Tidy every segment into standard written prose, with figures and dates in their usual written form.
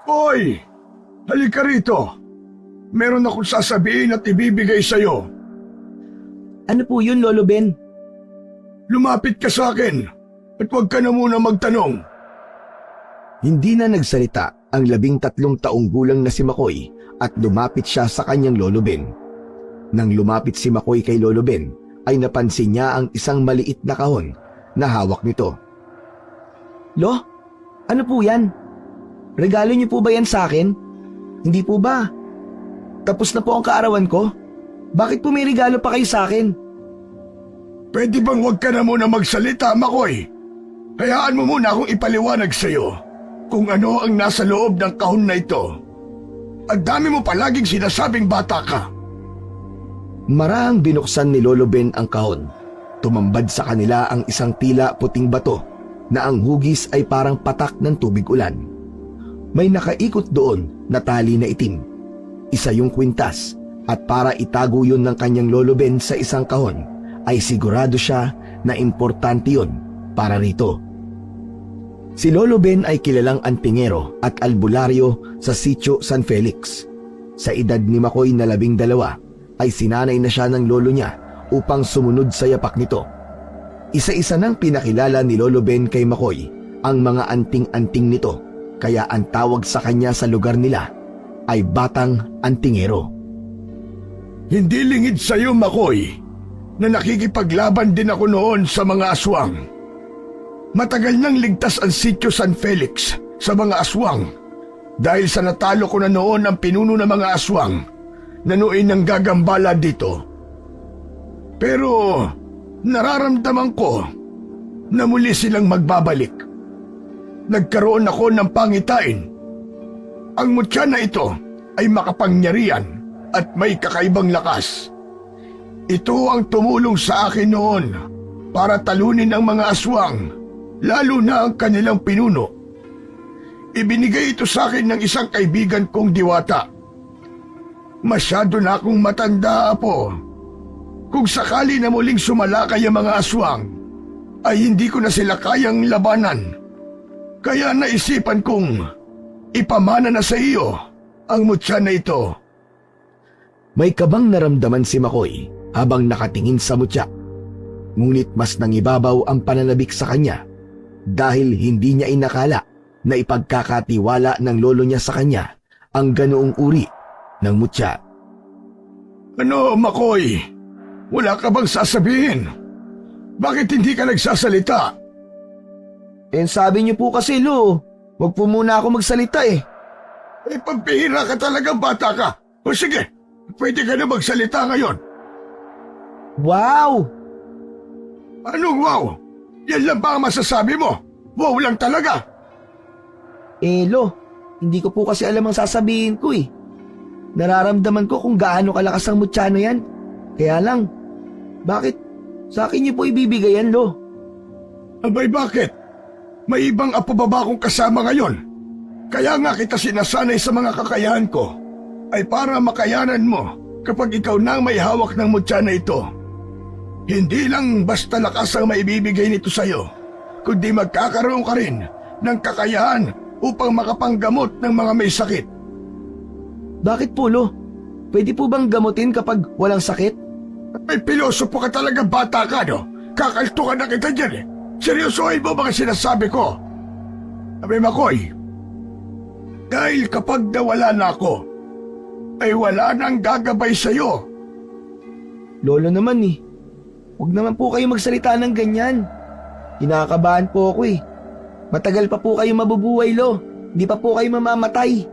Hoy! Halika rito. Meron akong sasabihin at ibibigay sa'yo. Ano po yun, Lolo Ben? Lumapit ka sa akin at huwag ka na muna magtanong. Hindi na nagsalita ang 13 taong gulang na si Makoy at lumapit siya sa kanyang Lolo Ben. Nang lumapit si Makoy kay Lolo Ben, ay napansin niya ang isang maliit na kahon na hawak nito. Lo, ano po yan? Regalo niyo po ba yan sa akin? Hindi po ba? Tapos na po ang kaarawan ko? Bakit po may regalo pa kayo sa akin? Pwede bang huwag ka na muna magsalita, Makoy? Hayaan mo muna akong ipaliwanag sa'yo kung ano ang nasa loob ng kahon na ito. Ang dami mo palaging sinasabing bata ka. Marahang binuksan ni Lolo Ben ang kahon. Tumambad sa kanila ang isang tila puting bato na ang hugis ay parang patak ng tubig ulan. May nakaikot doon na tali na itim. Isa yung kwintas at para itago yun ng kanyang Lolo Ben sa isang kahon ay sigurado siya na importante yun para rito. Si Lolo Ben ay kilalang antingero at albularyo sa Sitio San Felix. Sa edad ni Makoy na 12 ay sinanay na siya ng lolo niya upang sumunod sa yapak nito. Isa-isa nang pinakilala ni Lolo Ben kay Makoy ang mga anting-anting nito, kaya ang tawag sa kanya sa lugar nila ay Batang Antingero. Hindi lingid sa'yo, Makoy, na nakikipaglaban din ako noon sa mga aswang. Matagal nang ligtas ang Sitio San Felix sa mga aswang dahil sa natalo ko na noon ang pinuno ng mga aswang na noon ang gagambala dito. Pero nararamdaman ko na muli silang magbabalik. Nagkaroon ako ng pangitain. Ang mutya na ito ay makapangyarihan at may kakaibang lakas. Ito ang tumulong sa akin noon para talunin ang mga aswang, lalo na ang kanilang pinuno. Ibinigay ito sa akin ng isang kaibigan kong diwata. Masyado na akong matanda, Apo. Kung sakali na muling sumalakay ang mga aswang, ay hindi ko na sila kayang labanan. Kaya naisipan kong ipamana na sa iyo ang mutya na ito. May kabang naramdaman si Makoy habang nakatingin sa mutya. Ngunit mas nangibabaw ang pananabik sa kanya dahil hindi niya inakala na ipagkakatiwala ng lolo niya sa kanya ang ganoong uri ng mutya. Ano, Makoy? Wala ka bang sasabihin? Bakit hindi ka nagsasalita? Sabi niyo po kasi, Lo, wag po muna ako magsalita eh. Pagbihira ka talaga, bata ka. O sige, pwede ka na magsalita ngayon. Wow! Anong wow? Yan lang ba ang masasabi mo? Wow lang talaga. Lo, hindi ko po kasi alam ang sasabihin ko eh. Nararamdaman ko kung gaano kalakas ang mutya na yan. Kaya lang, bakit sa akin niyo po ibibigay yan, Lo? Abay, bakit? May ibang apo ba akong kasama ngayon? Kaya nga kita sinasanay sa mga kakayahan ko ay para makayanan mo kapag ikaw na ang may hawak ng mutya na ito. Hindi lang basta lakas ang maibibigay nito sa'yo, kundi magkakaroon ka rin ng kakayahan upang makapanggamot ng mga may sakit. Bakit po, Lo? Pwede po bang gamutin kapag walang sakit? May pilosopo ka talaga, bata ka, no? Kakaltukan na kita dyan eh. Seryosohin mo mga sinasabi ko. Sabi, Makoy, dahil kapag nawala na ako, ay wala nang gagabay sa'yo. Lolo naman eh. Huwag naman po kayo magsalita ng ganyan. Kinakabahan po ako eh. Matagal pa po kayo mabubuhay, Lo. Hindi pa po kayo mamamatay.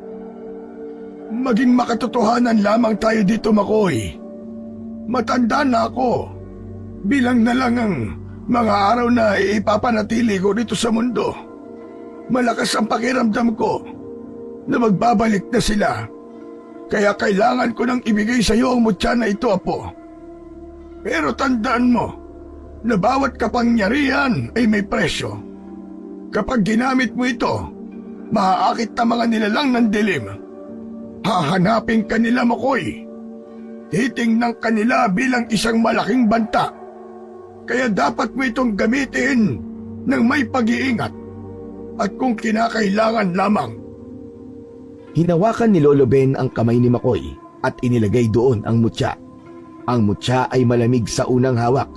Maging makatotohanan lamang tayo dito, Makoy. Matanda na ako. Bilang na lang ang mga araw na ipapanatili ko dito sa mundo. Malakas ang pakiramdam ko na magbabalik na sila. Kaya kailangan ko nang ibigay sa iyo ang mutya na ito, Apo. Pero tandaan mo na bawat kapangyarihan ay may presyo. Kapag ginamit mo ito, maaakit na mga nilalang ng dilim. Hahanapin ka nila, Makoy. Titingnan ka nila bilang isang malaking banta. Kaya dapat mo itong gamitin ng may pag-iingat. At kung kinakailangan lamang, Hinawakan ni Lolo Ben ang kamay ni Makoy at inilagay doon ang mutya. Ang mutya ay malamig sa unang hawak,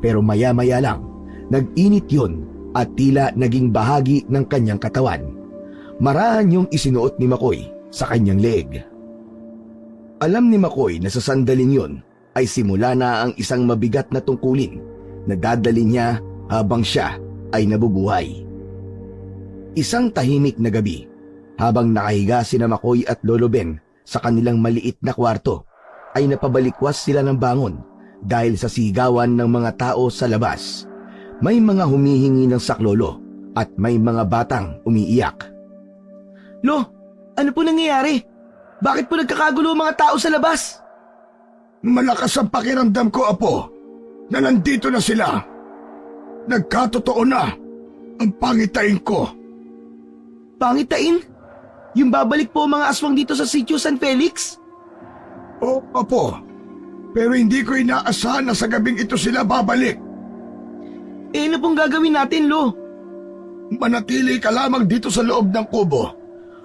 pero maya-maya lang, nag-init yun at tila naging bahagi ng kanyang katawan. Marahan yung isinuot ni Makoy sa kanyang leeg. Alam ni Makoy na sa sandaling yun ay simula na ang isang mabigat na tungkulin na dadalhin niya habang siya ay nabubuhay. Isang tahimik na gabi, habang nakahiga sina Makoy at Lolo Ben sa kanilang maliit na kwarto, ay napabalikwas sila ng bangon dahil sa sigawan ng mga tao sa labas. May mga humihingi ng saklolo at may mga batang umiiyak. Lo, ano po nangyayari? Bakit po nagkakagulo ang mga tao sa labas? Malakas ang pakiramdam ko, Apo, na nandito na sila. Nagkatotoo na ang pangitain ko. Pangitain? Yung babalik po ang mga aswang dito sa Sitio San Felix? O, Apo, pero hindi ko inaasahan na sa gabing ito sila babalik. Eh, ano pong gagawin natin, Lo? Manatili ka lamang dito sa loob ng kubo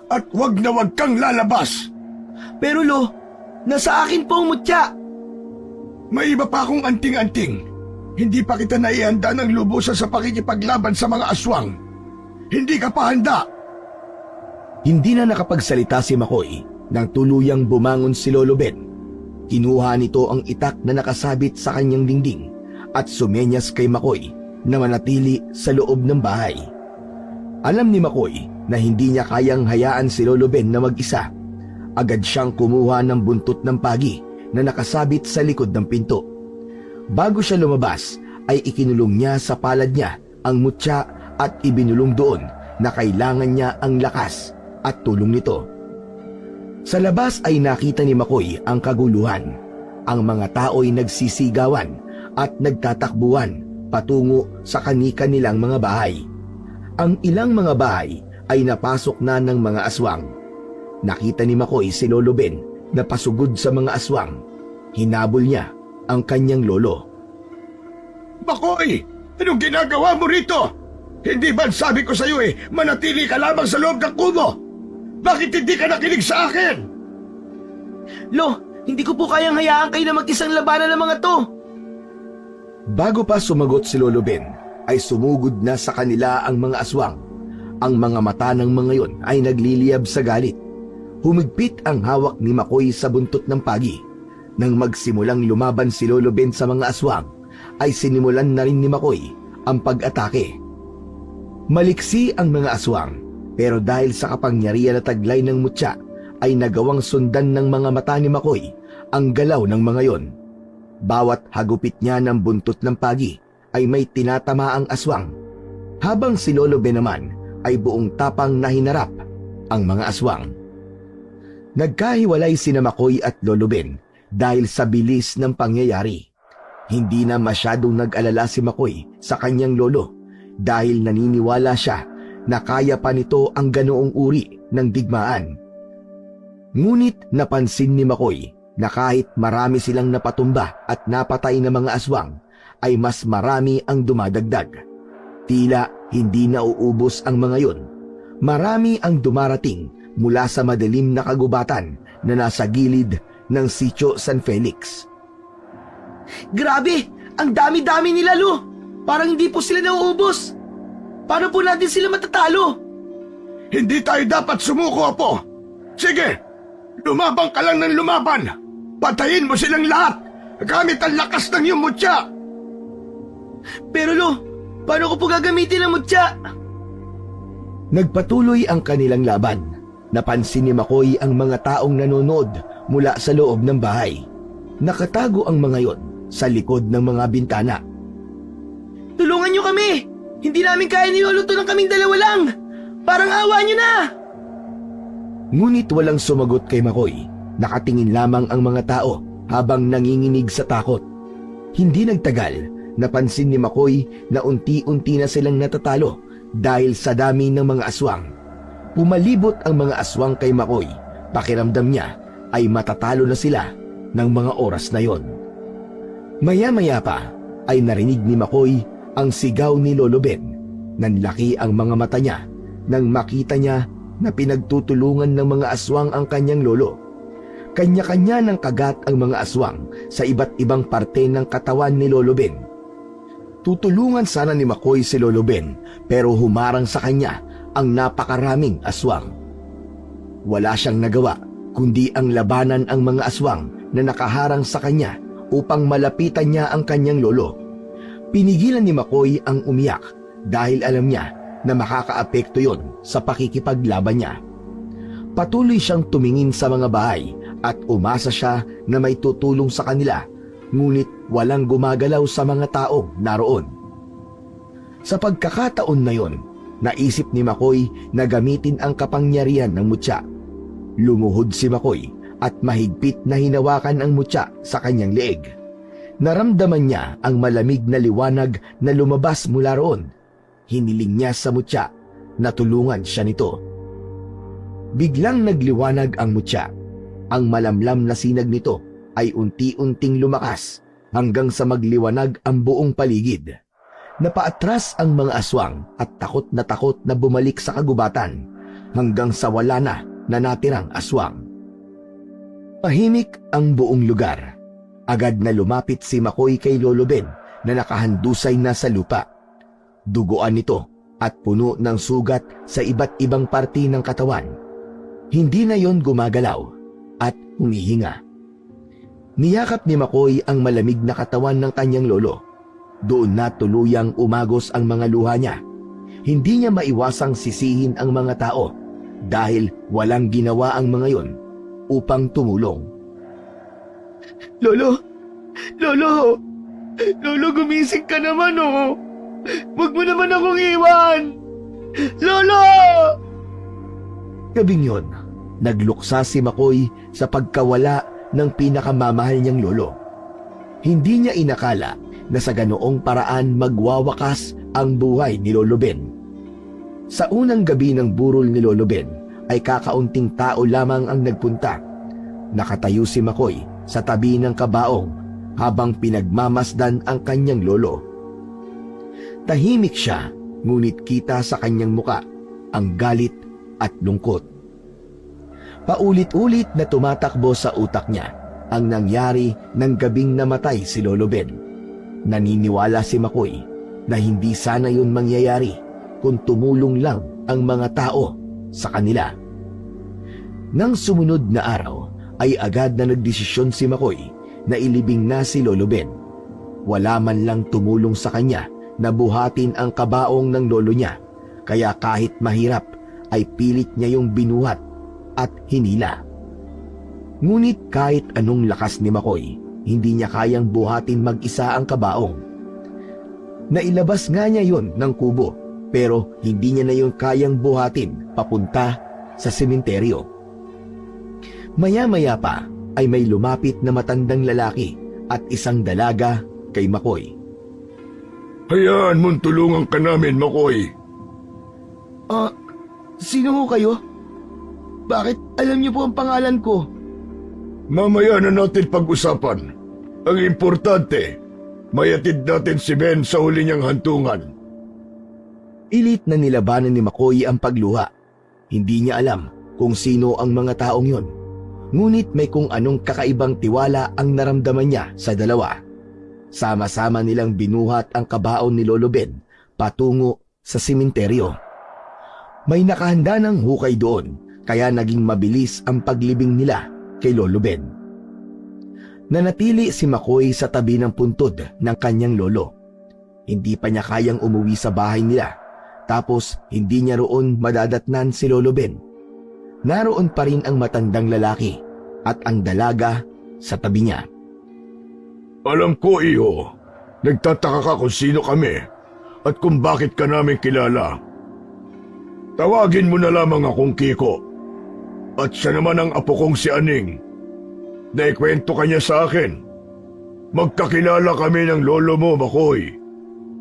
at wag na wag kang lalabas. Pero, Lo, nasa akin po ang mutya. May iba pa akong anting-anting. Hindi pa kita naihanda ng lubusan sa pakikipaglaban sa mga aswang. Hindi ka pa handa. Hindi na nakapagsalita si Makoy nang tuluyang bumangon si Lolo Ben. Kinuha nito ang itak na nakasabit sa kanyang dingding at sumenyas kay Makoy na manatili sa loob ng bahay. Alam ni Makoy na hindi niya kayang hayaan si Lolo Ben na mag-isa. Agad siyang kumuha ng buntot ng pagi na nakasabit sa likod ng pinto. Bago siya lumabas ay ikinulong niya sa palad niya ang mutya at ibinulong doon na kailangan niya ang lakas at tulong nito. Sa labas ay nakita ni Makoy ang kaguluhan. Ang mga tao'y nagsisigawan at nagtatakbuhan patungo sa kani-kanilang mga bahay. Ang ilang mga bahay ay napasok na ng mga aswang. Nakita ni Makoy si Lolo Ben na pasugod sa mga aswang. Hinabol niya ang kanyang lolo. Makoy, anong ginagawa mo rito? Hindi ba sabi ko sa iyo manatili ka lamang sa loob ng kubo? Bakit hindi ka nakinig sa akin? Lo, hindi ko po kayang hayaan kayo na mag-isang labanan ng mga to. Bago pa sumagot si Lolo Ben, ay sumugod na sa kanila ang mga aswang. Ang mga mata ng mga yon ay nagliliyab sa galit. Humigpit ang hawak ni Makoy sa buntot ng pagi. Nang magsimulang lumaban si Lolo Ben sa mga aswang, ay sinimulan na rin ni Makoy ang pag-atake. Maliksi ang mga aswang, pero dahil sa kapangyarihan na taglay ng mutya, ay nagawang sundan ng mga mata ni Makoy ang galaw ng mga yon. Bawat hagupit niya ng buntot ng pagi ay may tinatamaang aswang, habang si Lolo Ben naman ay buong tapang na hinarap ang mga aswang. Nagkahiwalay sina Makoy at Lolo Ben dahil sa bilis ng pangyayari. Hindi na masyadong nag-alala si Makoy sa kanyang lolo dahil naniniwala siya na kaya pa nito ang ganoong uri ng digmaan. Ngunit napansin ni Makoy na kahit marami silang napatumba at napatay na mga aswang, ay mas marami ang dumadagdag. Tila hindi nauubos ang mga yon. Marami ang dumarating mula sa madilim na kagubatan na nasa gilid ng Sitio San Felix. Grabe! Ang dami-dami nila, Lo! Parang hindi po sila nauubos. Paano po natin sila matatalo? Hindi tayo dapat sumuko, Apo. Sige, lumabang ka lang ng lumaban. Patayin mo silang lahat gamit ang lakas ng iyong mutya. Pero, Lo, paano ko po gagamitin ang mutya? Nagpatuloy ang kanilang laban. Napansin ni Makoy ang mga taong nanonood mula sa loob ng bahay. Nakatago ang mga yon sa likod ng mga bintana. Tulungan niyo kami! Hindi namin kaya niluluto ng kaming dalawa lang! Parang awa niyo na! Ngunit walang sumagot kay Makoy. Nakatingin lamang ang mga tao habang nanginginig sa takot. Hindi nagtagal, napansin ni Makoy na unti-unti na silang natatalo dahil sa dami ng mga aswang. Pumalibot ang mga aswang kay Makoy. Pakiramdam niya ay matatalo na sila ng mga oras na yon. Maya-maya pa ay narinig ni Makoy ang sigaw ni Lolo Ben. Nanlaki ang mga mata niya nang makita niya na pinagtutulungan ng mga aswang ang kanyang lolo. Kanya-kanya ng kagat ang mga aswang sa iba't ibang parte ng katawan ni Lolo Ben. Tutulungan sana ni McCoy si Lolo Ben pero humarang sa kanya ang napakaraming aswang. Wala siyang nagawa kundi ang labanan ang mga aswang na nakaharang sa kanya upang malapitan niya ang kanyang lolo. Pinigilan ni McCoy ang umiyak dahil alam niya na makakaapekto yon sa pakikipaglaban niya. Patuloy siyang tumingin sa mga bahay at umasa siya na may tutulong sa kanila, ngunit walang gumagalaw sa mga taong naroon. Sa pagkakataon na yon, naisip ni McCoy na gamitin ang kapangyarihan ng mutya. Lumuhod si McCoy at mahigpit na hinawakan ang mutya sa kanyang leeg. Naramdaman niya ang malamig na liwanag na lumabas mula roon. Hiniling niya sa mutya na tulungan siya nito. Biglang nagliwanag ang mutya. Ang malamlam na sinag nito ay unti-unting lumakas hanggang sa magliwanag ang buong paligid. Napaatras ang mga aswang at takot na bumalik sa kagubatan hanggang sa wala na natirang aswang. Tahimik ang buong lugar. Agad na lumapit si McCoy kay Lolo Ben na nakahandusay na sa lupa. Duguan nito at puno ng sugat sa iba't ibang parte ng katawan. Hindi na yon gumagalaw at humihinga. Niyakap ni McCoy ang malamig na katawan ng kanyang lolo. Doon na tuluyang umagos ang mga luha niya. Hindi niya maiwasang sisihin ang mga tao dahil walang ginawa ang mga yon upang tumulong. Lolo! Lolo! Lolo, gumising ka naman oh! Huwag mo naman akong iwan! Lolo! Gabing yon, nagluksa si McCoy sa pagkawala ng pinakamamahal niyang lolo. Hindi niya inakala na sa ganoong paraan magwawakas ang buhay ni Lolo Ben. Sa unang gabi ng burol ni Lolo Ben ay kakaunting tao lamang ang nagpunta. Nakatayo si McCoy sa tabi ng kabaong habang pinagmamasdan ang kanyang lolo. Tahimik siya, ngunit kita sa kanyang muka ang galit at lungkot. Paulit-ulit na tumatakbo sa utak niya ang nangyari ng gabing namatay si Lolo Ben. Naniniwala si McCoy na hindi sana yun mangyayari kung tumulong lang ang mga tao sa kanila. Nang sumunod na araw ay agad na nagdesisyon si McCoy na ilibing na si Lolo Ben. Wala man lang tumulong sa kanya na buhatin ang kabaong ng lolo niya, kaya kahit mahirap ay pilit niya yung binuhat at hinila. Ngunit kahit anong lakas ni McCoy, hindi niya kayang buhatin mag-isa ang kabaong. Nailabas nga niya yon ng kubo, pero hindi niya na yon kayang buhatin papunta sa sementeryo. Maya-maya pa ay may lumapit na matandang lalaki at isang dalaga kay McCoy. Hayaan mong tulungan ka namin, McCoy. Sino ho kayo? Bakit alam niyo po ang pangalan ko? Mamaya na natin pag-usapan. Ang importante, mayatid natin si Ben sa huli niyang hantungan. Pilit na nilabanan ni McCoy ang pagluha. Hindi niya alam kung sino ang mga taong yon. Ngunit may kung anong kakaibang tiwala ang naramdaman niya sa dalawa. Sama-sama nilang binuhat ang kabaon ni Lolo Ben patungo sa sementeryo. May nakahanda ng hukay doon, kaya naging mabilis ang paglibing nila kay Lolo Ben. Nanatili si McCoy sa tabi ng puntod ng kanyang lolo. Hindi pa niya kayang umuwi sa bahay nila, tapos hindi niya roon madadatnan si Lolo Ben. Naroon pa rin ang matandang lalaki at ang dalaga sa tabi niya. Alam ko, iyo. Nagtataka ka kung sino kami at kung bakit ka namin kilala. Tawagin mo na lamang akong Kiko. At siya naman ang apo kong si Aning. Naikwento ka niya sa akin. Magkakilala kami ng lolo mo, McCoy.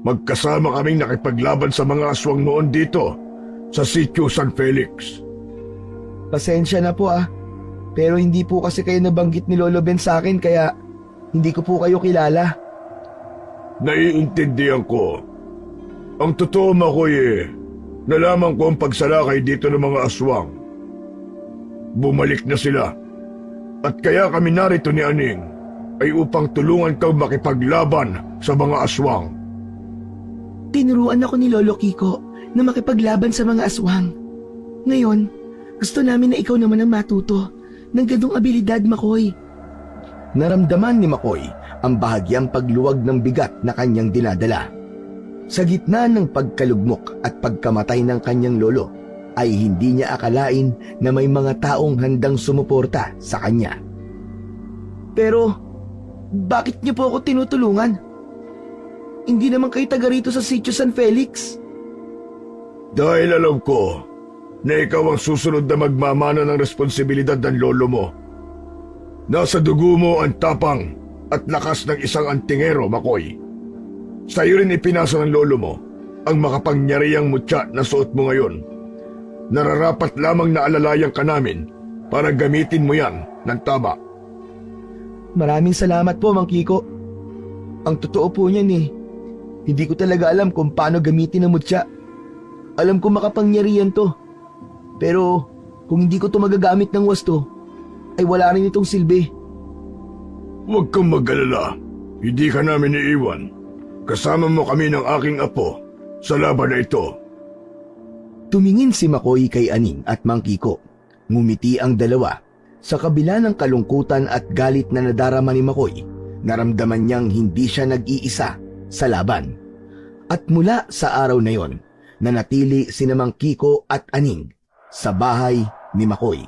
Magkasama kaming nakipaglaban sa mga aswang noon dito, sa Sitio San Felix. Pasensya na po pero hindi po kasi kayo nabanggit ni Lolo Ben sa akin kaya hindi ko po kayo kilala. Naiintindihan ko. Ang totoo, McCoy, Nalaman ko ang pagsalakay dito ng mga aswang. Bumalik na sila. At kaya kami narito ni Aning ay upang tulungan kang makipaglaban sa mga aswang. Tinuruan ako ni Lolo Kiko na makipaglaban sa mga aswang. Ngayon, gusto namin na ikaw naman ang matuto ng ganong abilidad, Makoy. Naramdaman ni Makoy ang bahagyang pagluwag ng bigat na kanyang dinadala. Sa gitna ng pagkalugmok at pagkamatay ng kanyang lolo, ay hindi niya akalain na may mga taong handang sumuporta sa kanya. Pero, bakit niyo po ako tinutulungan? Hindi naman kayo taga rito sa Sitio San Felix. Dahil alam ko na ikaw ang susunod na magmamana ng responsibilidad ng lolo mo. Nasa dugo mo ang tapang at lakas ng isang antingero, Makoy. Sa'yo rin ipinasa ng lolo mo ang makapangyarihang mutya na suot mo ngayon. Nararapat lamang na alalayan ka namin para gamitin mo yan ng tama. Maraming salamat po, Mang Kiko. Ang totoo po niyan hindi ko talaga alam kung paano gamitin ang mutya. Alam ko makapangyarihan to. Pero kung hindi ko to magagamit ng wasto, ay wala rin itong silbi. Huwag kang mag-alala. Hindi ka namin iiwan. Kasama mo kami ng aking apo sa laban na ito. Tumingin si Makoy kay Aning at Mang Kiko. Ngumiti ang dalawa. Sa kabila ng kalungkutan at galit na nadarama ni Makoy, naramdaman niyang hindi siya nag-iisa sa laban. At mula sa araw na yon, nanatili sina Mang Kiko at Aning sa bahay ni Makoy.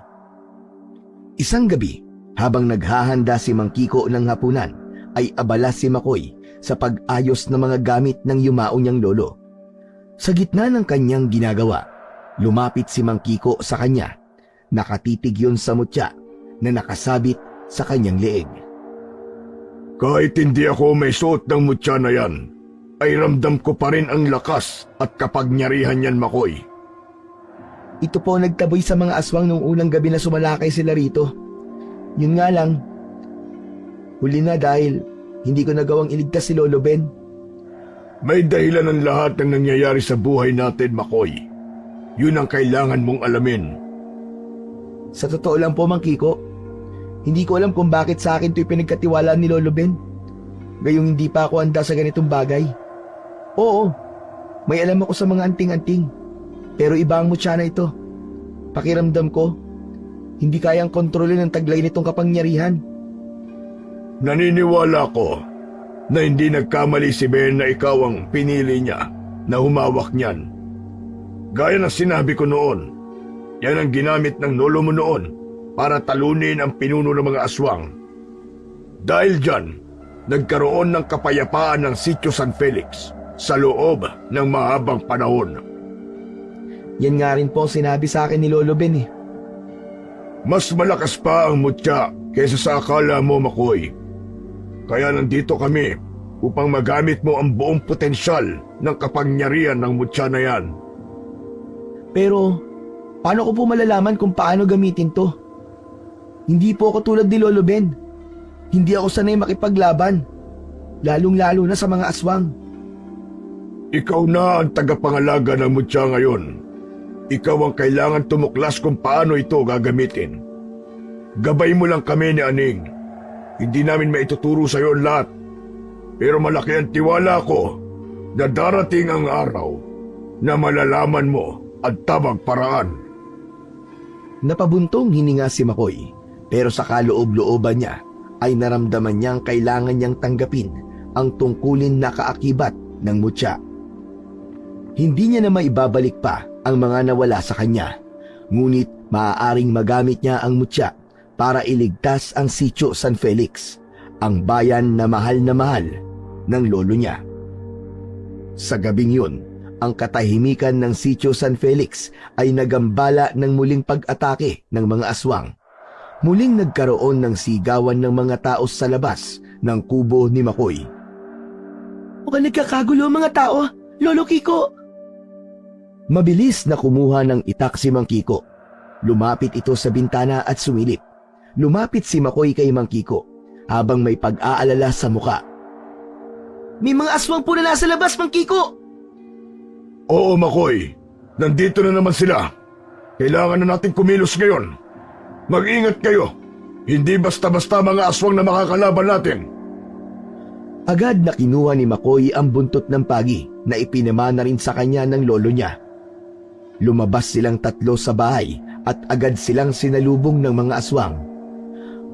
Isang gabi, habang naghahanda si Mang Kiko ng hapunan, ay abala si Makoy sa pag-ayos ng mga gamit ng yumao niyang lolo. Sa gitna ng kanyang ginagawa, lumapit si Mang Kiko sa kanya. Nakatitig yun sa mutya na nakasabit sa kanyang leeg. Kahit hindi ako may suot ng mutya na yan, ay ramdam ko pa rin ang lakas at kapangyarihan yan, Makoy. Ito po nagtaboy sa mga aswang nung unang gabi na sumalakay sila rito. Yun nga lang, huli na dahil hindi ko nagawang iligtas si Lolo Ben. May dahilan ng lahat ng nangyayari sa buhay natin, Makoy. Yun ang kailangan mong alamin. Sa totoo lang po, Mang Kiko, hindi ko alam kung bakit sa akin ito'y pinagkatiwalaan ni Lolo Ben. Gayong hindi pa ako handa sa ganitong bagay. Oo, may alam ako sa mga anting-anting. Pero iba ang mutya na ito. Pakiramdam ko, hindi kayang kontrolin ang taglay nitong kapangyarihan. Naniniwala ko na hindi nagkamali si Ben na ikaw ang pinili niya na humawak niyan. Gaya ng sinabi ko noon, yan ang ginamit ng lolo mo noon para talunin ang pinuno ng mga aswang. Dahil dyan, nagkaroon ng kapayapaan ng Sitio San Felix sa loob ng mahabang panahon. Yan nga rin po ang sinabi sa akin ni Lolo Ben. Mas malakas pa ang mutya kaysa sa akala mo, Makoy. Kaya nandito kami upang magamit mo ang buong potensyal ng kapangyarihan ng mutya na yan. Pero, paano ko po malalaman kung paano gamitin to? Hindi po ako tulad ni Lolo Ben. Hindi ako sanay makipaglaban, lalong-lalo na sa mga aswang. Ikaw na ang tagapangalaga ng mutya ngayon. Ikaw ang kailangan tumuklas kung paano ito gagamitin. Gabay mo lang kami ni Aning. Hindi namin maituturo sa iyo lahat. Pero malaki ang tiwala ko na darating ang araw na malalaman mo ang tamang paraan. Napabuntong hininga si Makoy, pero sa kaloob-looban niya ay naramdaman niyang kailangan niyang tanggapin ang tungkulin na kaakibat ng mutya. Hindi niya na maibabalik pa ang mga nawala sa kanya, ngunit maaaring magamit niya ang mutya para iligtas ang Sitio San Felix, ang bayan na mahal ng lolo niya. Sa gabing yun, ang katahimikan ng Sitio San Felix ay nagambala ng muling pag-atake ng mga aswang. Muling nagkaroon ng sigawan ng mga tao sa labas ng kubo ni Makoy. Mukhang nagkakagulo ang mga tao, Lolo Kiko. Mabilis na kumuha ng itak si Mang Kiko. Lumapit ito sa bintana at sumilip. Lumapit si Makoy kay Mang Kiko habang may pag-aalala sa muka. May mga aswang po na nasa labas, Mang Kiko! Oo, Makoy. nandito na naman sila. Kailangan na natin kumilos ngayon. Mag-ingat kayo. Hindi basta-basta mga aswang na makakalaban natin. Agad na kinuha ni Makoy ang buntot ng pagi na ipinamana rin sa kanya ng lolo niya. Lumabas silang tatlo sa bahay at agad silang sinalubong ng mga aswang.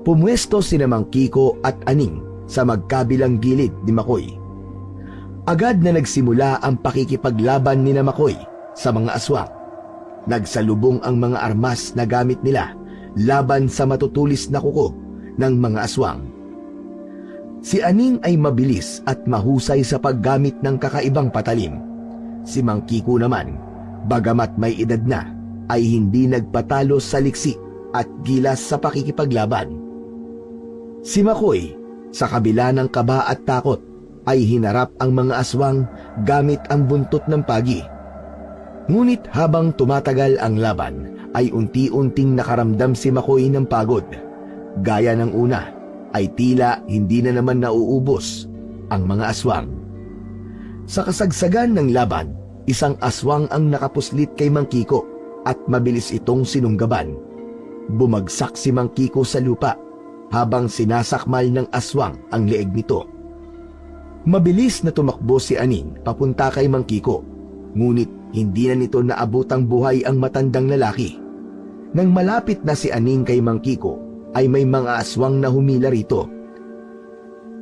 Pumwesto sina Mang Kiko at Aning sa magkabilang gilid ni Makoy. Agad na nagsimula ang pakikipaglaban ni Makoy sa mga aswang. Nagsalubong ang mga armas na gamit nila laban sa matutulis na kuko ng mga aswang. Si Aning ay mabilis at mahusay sa paggamit ng kakaibang patalim. Si Mang Kiko naman, bagamat may edad na, ay hindi nagpatalo sa liksi at gilas sa pakikipaglaban. Si Makoy, sa kabila ng kaba at takot, ay hinarap ang mga aswang gamit ang buntot ng pagi. Ngunit habang tumatagal ang laban, ay unti-unting nakaramdam si Makoy ng pagod. Gaya ng una, ay tila hindi na naman nauubos ang mga aswang. Sa kasagsagan ng laban, isang aswang ang nakapuslit kay Mang Kiko at mabilis itong sinunggaban. Bumagsak si Mang Kiko sa lupa habang sinasakmal ng aswang ang leeg nito. Mabilis na tumakbo si Aning papunta kay Mang Kiko, ngunit hindi na nito naabutang buhay ang matandang lalaki. Nang malapit na si Aning kay Mang Kiko, ay may mga aswang na humila rito.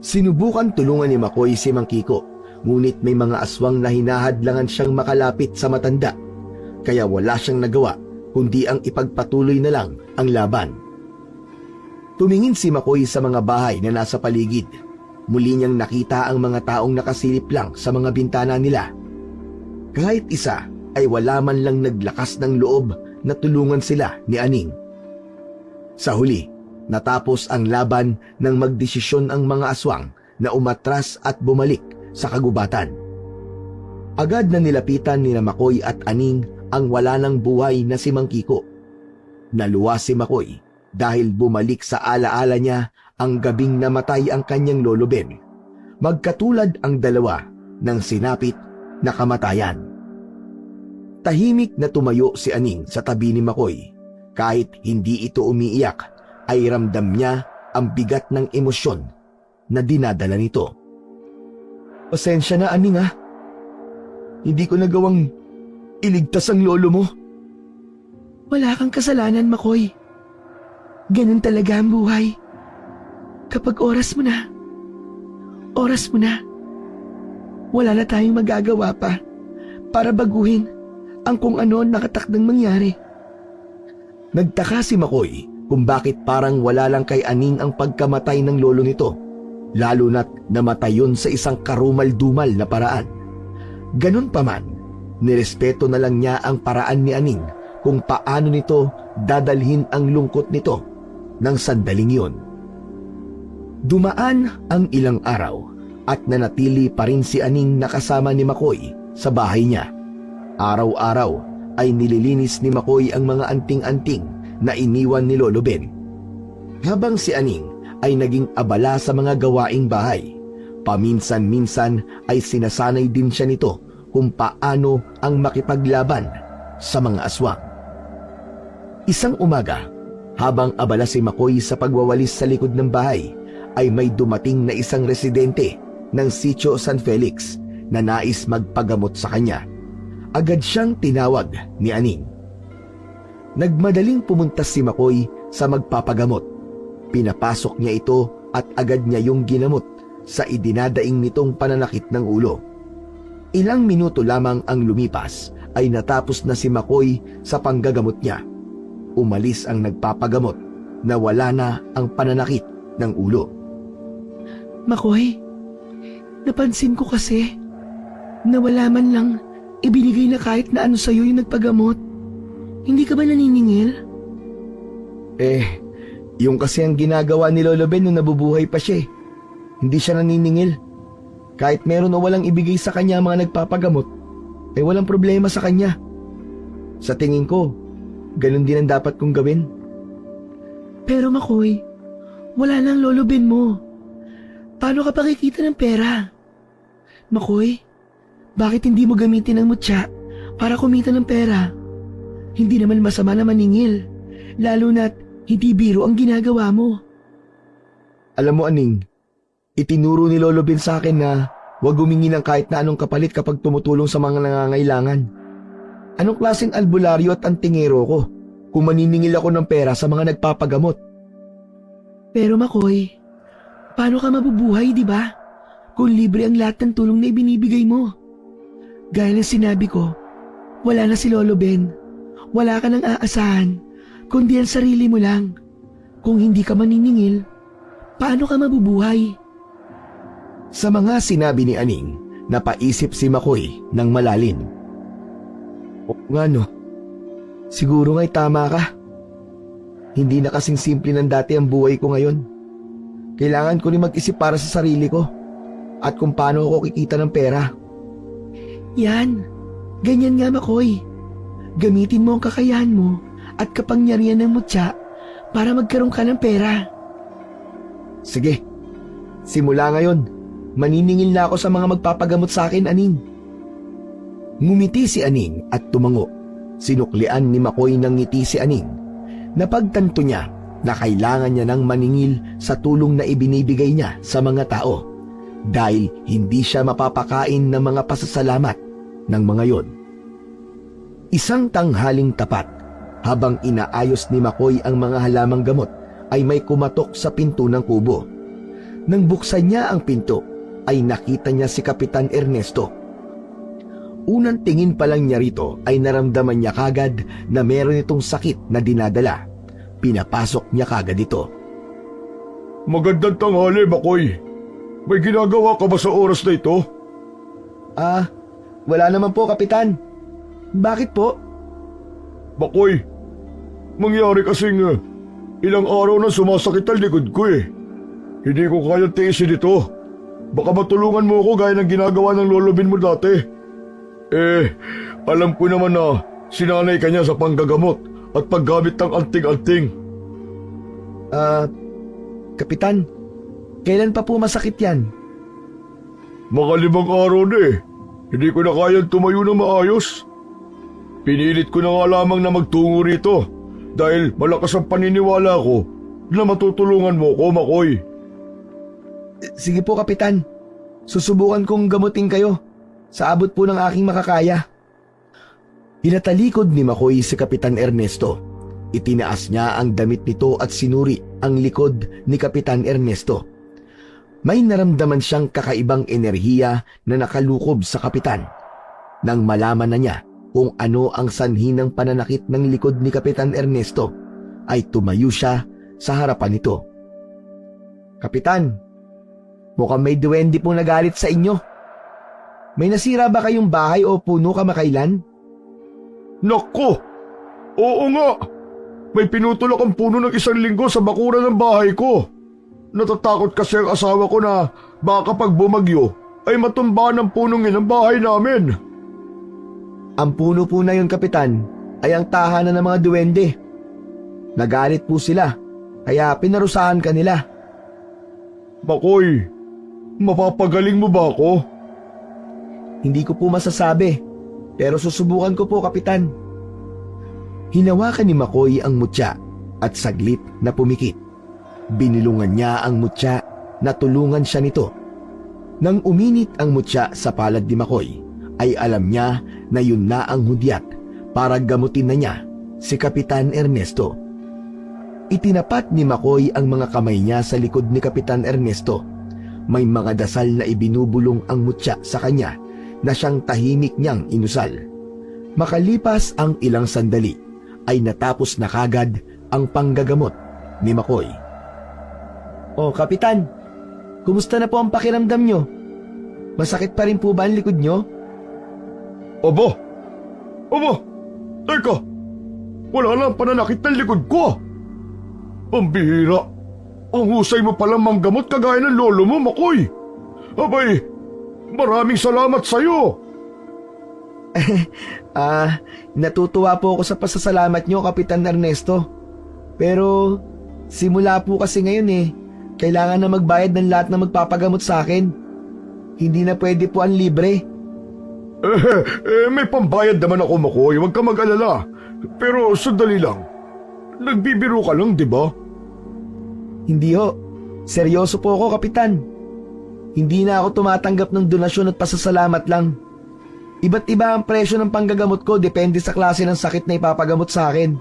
Sinubukan tulungan ni Makoy si Mang Kiko, ngunit may mga aswang na hinahadlangan siyang makalapit sa matanda, kaya wala siyang nagawa kundi ang ipagpatuloy na lang ang laban. Tumingin si Makoy sa mga bahay na nasa paligid. Muli niyang nakita ang mga taong nakasilip lang sa mga bintana nila. Kahit isa ay wala man lang naglakas ng loob na tulungan sila ni Aning. Sa huli, natapos ang laban nang magdesisyon ang mga aswang na umatras at bumalik sa kagubatan. Agad na nilapitan ni Makoy at Aning ang wala ng buhay na si Mang Kiko. Naluwa si Makoy dahil bumalik sa alaala niya ang gabing namatay ang kanyang lolo Ben. Magkatulad ang dalawa ng sinapit na kamatayan. Tahimik na tumayo si Aning sa tabi ni Makoy. Kahit hindi ito umiiyak, ay ramdam niya ang bigat ng emosyon na dinadala nito. Pasensya na, Aning, ha. Hindi ko nagawang iligtas ang lolo mo. Wala kang kasalanan, Makoy. Ganun talaga ang buhay. Kapag oras mo na, wala na tayong magagawa pa para baguhin ang kung ano nakatakdang mangyari. Nagtaka si Makoy kung bakit parang wala lang kay Aning ang pagkamatay ng lolo nito, lalo na't namatay yun sa isang karumal-dumal na paraan. Ganun pa man, nirespeto na lang niya ang paraan ni Aning kung paano nito dadalhin ang lungkot nito ng sandaling yun. Dumaan ang ilang araw at nanatili pa rin si Aning nakasama ni Makoy sa bahay niya. Araw-araw ay nililinis ni Makoy ang mga anting-anting na iniwan ni Lolo Ben. Habang si Aning ay naging abala sa mga gawaing bahay, paminsan-minsan ay sinasanay din siya nito kung paano ang makipaglaban sa mga aswang. Isang umaga, habang abala si Makoy sa pagwawalis sa likod ng bahay, ay may dumating na isang residente ng Sitio San Felix na nais magpagamot sa kanya. Agad siyang tinawag ni Aning. Nagmadaling pumunta si Makoy sa magpapagamot. Pinapasok niya ito at agad niya yung ginamot sa idinadaing nitong pananakit ng ulo. Ilang minuto lamang ang lumipas ay natapos na si Makoy sa panggagamot niya. Umalis ang nagpapagamot na wala na ang pananakit ng ulo. Makoy, napansin ko kasi na wala man lang ibinigay na kahit na ano sa'yo yung nagpagamot. Hindi ka ba naniningil? Yung kasi ang ginagawa ni Lolo Ben nung nabubuhay pa siya. Hindi siya naniningil. Kahit meron o walang ibigay sa kanya mga nagpapagamot, ay walang problema sa kanya. Sa tingin ko, ganun din ang dapat kong gawin. Pero Makoy, wala na ang Lolo Ben mo. Paano ka pakikita ng pera? Makoy, bakit hindi mo gamitin ang mutya para kumita ng pera. Hindi naman masama na maningil, lalo na't hindi biro ang ginagawa mo. Alam mo, Aning, itinuro ni Lolo Ben sa akin na huwag humingi ng kahit na anong kapalit kapag tumutulong sa mga nangangailangan. Anong klaseng albularyo at antingero ko kung maniningil ako ng pera sa mga nagpapagamot? Pero Makoy, paano ka mabubuhay, di ba? Kung libre ang lahat ng tulong na ibinibigay mo. Gaya ng sinabi ko, wala na si Lolo Ben. Wala ka nang aasahan, kundi ang sarili mo lang. Kung hindi ka maniningil, paano ka mabubuhay? Sa mga sinabi ni Aning, napaisip si Makoy ng malalim. O nga no, siguro nga'y tama ka. Hindi na kasing simple ng dati ang buhay ko ngayon. Kailangan ko rin mag-isip para sa sarili ko at kung paano ako kikita ng pera. Yan, ganyan nga Makoy. Gamitin mo ang kakayahan mo at kapangyarihan ng mutya para magkaroon ka ng pera. Sige, simula ngayon, maniningil na ako sa mga magpapagamot sa akin, Aning. Ngumiti si Aning at tumango. Sinuklian ni Makoy ng ngiti si Aning. Napagtanto niya na kailangan niya ng maningil sa tulong na ibinibigay niya sa mga tao dahil hindi siya mapapakain ng mga pasasalamat ng mga yon. Isang tanghaling tapat, habang inaayos ni Makoy ang mga halamang gamot, ay may kumatok sa pinto ng kubo. Nang buksan niya ang pinto, ay nakita niya si Kapitan Ernesto. Unang tingin pa lang niya rito ay naramdaman niya kagad na meron itong sakit na dinadala. Pinapasok niya kagad ito. Magandang tanghali, Makoy. May ginagawa ka ba sa oras na ito? Wala naman po, Kapitan. Bakit po? Makoy, mangyari kasing ilang araw na sumasakit ang likod ko eh. Hindi ko kaya tiisin ito. Baka matulungan mo ako gaya ng ginagawa ng Lolo Ben mo dati. Alam ko naman na sinanay ka niya sa panggagamot at paggamit ng anting-anting. Kapitan, kailan pa po masakit yan? Mga 5 araw na eh. Hindi ko na kayang tumayo na maayos. Pinilit ko na nga lamang na magtungo rito dahil malakas ang paniniwala ko na matutulungan mo ko, Makoy. Sige po, Kapitan. Susubukan kong gamutin kayo sa abot po ng aking makakaya. Hinatalikod ni Makoy si Kapitan Ernesto. Itinaas niya ang damit nito at sinuri ang likod ni Kapitan Ernesto. May naramdaman siyang kakaibang enerhiya na nakalukob sa kapitan. Nang malaman na niya kung ano ang sanhi ng pananakit ng likod ni Kapitan Ernesto, ay tumayo siya sa harapan nito. Kapitan, mukhang may duwende pong nagalit sa inyo. May nasira ba kayong bahay o puno kamakailan? Nako! Oo nga! May pinutulak ang puno ng 1 linggo sa bakuran ng bahay ko. Natatakot kasi ang asawa ko na baka pag bumagyo ay matumbahan ang punong yun ang bahay namin. Ang puno po na yun, Kapitan, ay ang tahanan ng mga duwende. Nagalit po sila, kaya pinarusahan ka nila. Makoy, mapapagaling mo ba ako? Hindi ko po masasabi, pero susubukan ko po, Kapitan. Hinawakan ni Makoy ang mutya at saglit na pumikit. Binilungan niya ang mutya na tulungan siya nito. Nang uminit ang mutya sa palad ni Makoy, ay alam niya na yun na ang hudyat para gamutin na niya si Kapitan Ernesto. Itinapat ni Makoy ang mga kamay niya sa likod ni Kapitan Ernesto. May mga dasal na ibinubulong ang mutya sa kanya na siyang tahimik niyang inusal. Makalipas ang ilang sandali, ay natapos na kagad ang panggagamot ni Makoy. "Oh, Kapitan, kumusta na po ang pakiramdam niyo? Masakit pa rin po ba ang likod niyo?" Aba! Teka! Wala na ang pananakit ng likod ko! Ang bihira! Ang husay mo palang manggamot kagaya ng lolo mo, Makoy! Abay, maraming salamat sa'yo! Natutuwa po ako sa pasasalamat niyo, Kapitan Ernesto. Pero simula po kasi ngayon kailangan na magbayad ng lahat ng magpapagamot sa akin. Hindi na pwede po ang libre. May pambayad naman ako, Makoy. Huwag ka mag-alala. Pero sandali lang. Nagbibiro ka lang, di ba? Hindi ho. Seryoso po ako, Kapitan. Hindi na ako tumatanggap ng donasyon at pasasalamat lang. Iba't iba ang presyo ng panggagamot ko depende sa klase ng sakit na ipapagamot sa akin.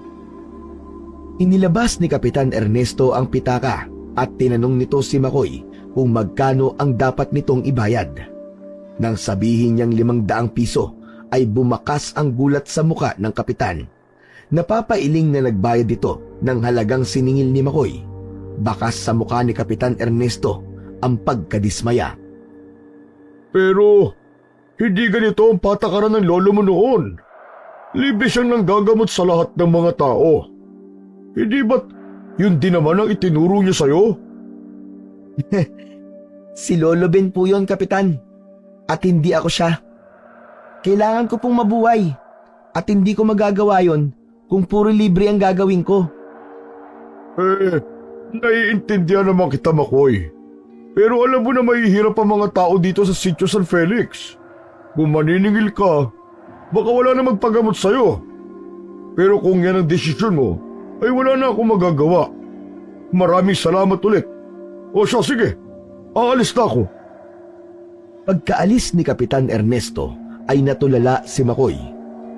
Inilabas ni Kapitan Ernesto ang pitaka at tinanong nito si Makoy kung magkano ang dapat nitong ibayad. Nang sabihin niyang 500 piso ay bumakas ang gulat sa muka ng kapitan. Napapailing na nagbayad ito ng halagang siningil ni Makoy. Bakas sa muka ni Kapitan Ernesto ang pagkadismaya. Pero hindi ganito ang patakaran ng lolo mo noon. Libre siyang nanggagamot sa lahat ng mga tao. Hindi ba't yun din naman ang itinuro niya sa'yo? Si Lolo Ben po yun, Kapitan. At hindi ako siya. Kailangan ko pong mabuhay. At hindi ko magagawa yon kung puro libre ang gagawin ko. Naiintindihan naman kita, Makoy. Pero alam mo na mahihirap ang mga tao dito sa Sitio San Felix. Kung maniningil ka, baka wala na magpagamot sa'yo. Pero kung yan ang desisyon mo, ay wala na akong magagawa. Maraming salamat ulit. O siya, sige. Aalis na ako. Pagkaalis ni Kapitan Ernesto ay natulala si Makoy.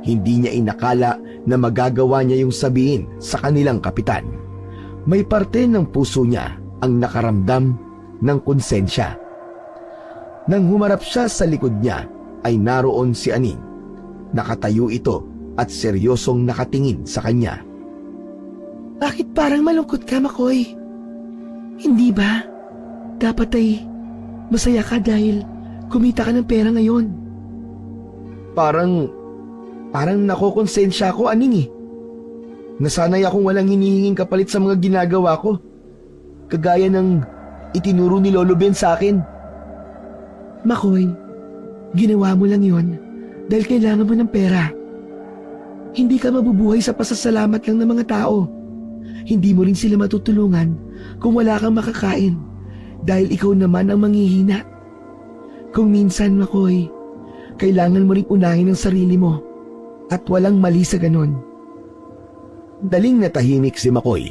Hindi niya inakala na magagawa niya yung sabihin sa kanilang kapitan. May parte ng puso niya ang nakaramdam ng konsensya. Nang humarap siya sa likod niya ay naroon si Aning. Nakatayo ito at seryosong nakatingin sa kanya. Bakit parang malungkot ka, Makoy? Hindi ba? Dapat ay masaya ka dahil kumita ka ng pera ngayon. Parang nakokonsensya ako, Aning eh. Nasanay akong walang hinihinging kapalit sa mga ginagawa ko. Kagaya ng itinuro ni Lolo Ben sa akin. Makoy, ginawa mo lang yon dahil kailangan mo ng pera. Hindi ka mabubuhay sa pasasalamat lang ng mga tao. Hindi mo rin sila matutulungan kung wala kang makakain dahil ikaw naman ang manghihina. Kung minsan, Makoy, kailangan mo rin unahin ang sarili mo at walang mali sa ganon. Daling natahimik si Makoy.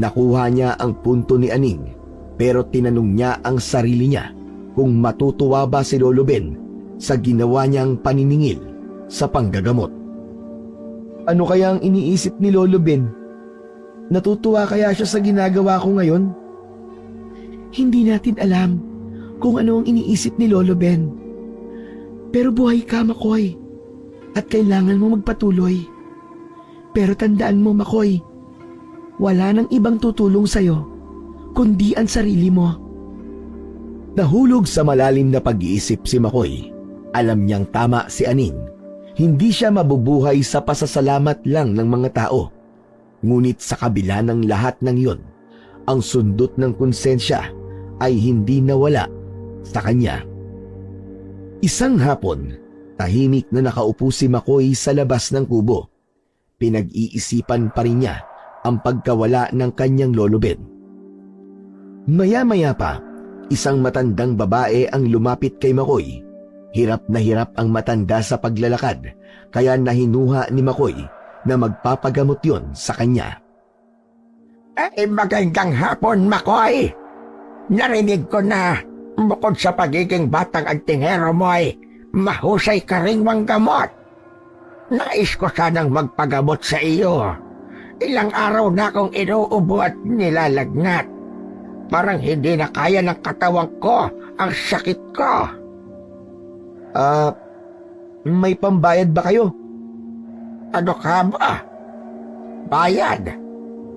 Nakuha niya ang punto ni Aning pero tinanong niya ang sarili niya kung matutuwa ba si Lolo Ben sa ginawa niyang paniningil sa panggagamot. Ano kaya ang iniisip ni Lolo Ben? Natutuwa kaya siya sa ginagawa ko ngayon? Hindi natin alam kung ano ang iniisip ni Lolo Ben. Pero buhay ka, Makoy, at kailangan mo magpatuloy. Pero tandaan mo, Makoy, wala nang ibang tutulong sa'yo, kundi ang sarili mo. Nahulog sa malalim na pag-iisip si Makoy. Alam niyang tama si Aning. Hindi siya mabubuhay sa pasasalamat lang ng mga tao. Ngunit sa kabila ng lahat ng iyon, ang sundot ng konsensya ay hindi nawala sa kanya. Isang hapon, tahimik na nakaupo si Makoy sa labas ng kubo. Pinag-iisipan pa rin niya ang pagkawala ng kanyang Lolo Ben. Maya-maya pa, isang matandang babae ang lumapit kay Makoy. Hirap na hirap ang matanda sa paglalakad, kaya nahinuha ni Makoy na magpapagamot yon sa kanya. Magandang hapon, Makoy. Narinig ko na bukod sa pagiging batang antingero mo ay mahusay ka ring manggamot. Nais ko sanang magpagamot sa iyo. Ilang araw na akong inuubo at nilalagnat. Parang hindi na kaya ng katawan ko ang sakit ko. May pambayad ba kayo? Ano ka ba? Bayad?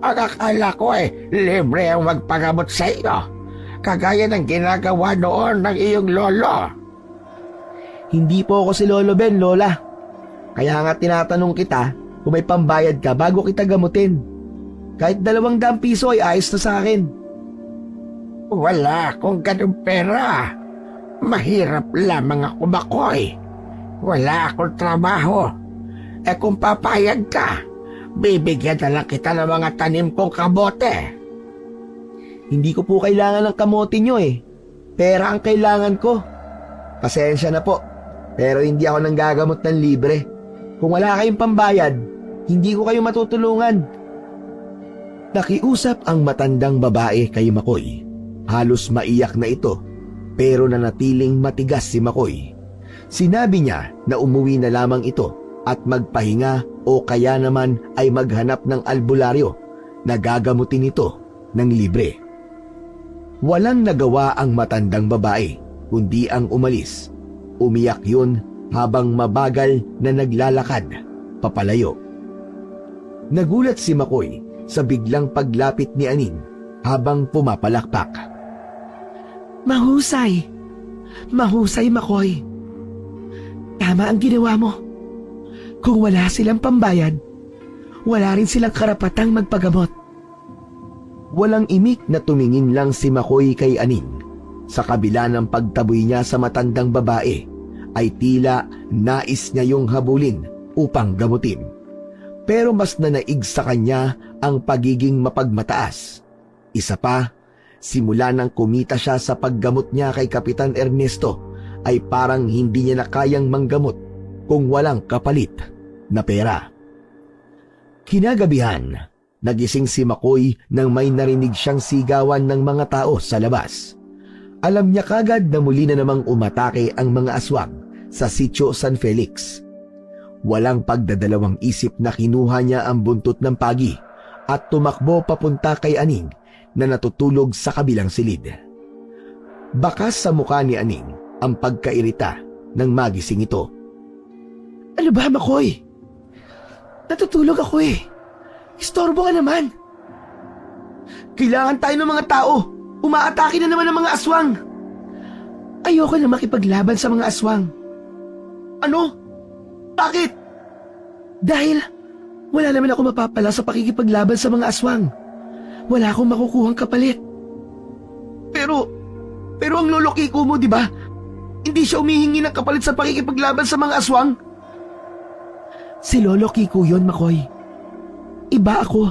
Ang akala ko ay libre ang magpagamot sa iyo, kagaya ng ginagawa noon ng iyong lolo. Hindi po ako si Lolo Ben, Lola. Kaya nga tinatanong kita kung may pambayad ka bago kita gamutin. Kahit 200 piso ay ayos na sa akin. Wala akong ganung pera. Mahirap lamang ako, Makoy. Wala akong trabaho. Kung papayag ka, bibigyan na lang kita ng mga tanim kong kabote. Hindi ko po kailangan ng kamote nyo eh. Pera ang kailangan ko. Pasensya na po. Pero hindi ako nanggagamot ng libre. Kung wala kayong pambayad, hindi ko kayo matutulungan. Nakiusap ang matandang babae kay Makoy. Halos maiyak na ito, pero nanatiling matigas si Makoy. Sinabi niya na umuwi na lamang ito at magpahinga o kaya naman ay maghanap ng albularyo na gagamutin ito ng libre. Walang nagawa ang matandang babae kundi ang umalis. Umiyak yun habang mabagal na naglalakad papalayo. Nagulat si Makoy sa biglang paglapit ni Aning habang pumapalakpak. Mahusay! Mahusay, Makoy! Tama ang ginawa mo. Kung wala silang pambayad, wala rin silang karapatang magpagamot. Walang imik na tumingin lang si Makoy kay Aning. Sa kabila ng pagtaboy niya sa matandang babae, ay tila nais niya yung habulin upang gamutin. Pero mas nanaig sa kanya ang pagiging mapagmataas. Isa pa, simula nang kumita siya sa paggamot niya kay Kapitan Ernesto, ay parang hindi niya na kayang manggamot kung walang kapalit na pera. Kinagabihan, nagising si Makoy nang may narinig siyang sigawan ng mga tao sa labas. Alam niya kagad na muli na namang umatake ang mga aswang sa Sitio San Felix. Walang pagdadalawang isip na kinuha niya ang buntot ng pagi at tumakbo papunta kay Aning na natutulog sa kabilang silid. Bakas sa mukha ni Aning ang pagkairita nang magising ito. Ano ba, Makoy? Natutulog ako eh. Istorbo ka naman. Kailangan tayo ng mga tao. Umaatake na naman ang mga aswang. Ayoko na makipaglaban sa mga aswang. Ano? Bakit? Dahil wala naman ako mapapala sa pakikipaglaban sa mga aswang. Wala akong makukuhang kapalit. Pero ang lolo Kiko mo, di ba? Hindi siya umihingi ng kapalit sa pakikipaglaban sa mga aswang. Si Lolo Kiko yun, Makoy. Iba ako.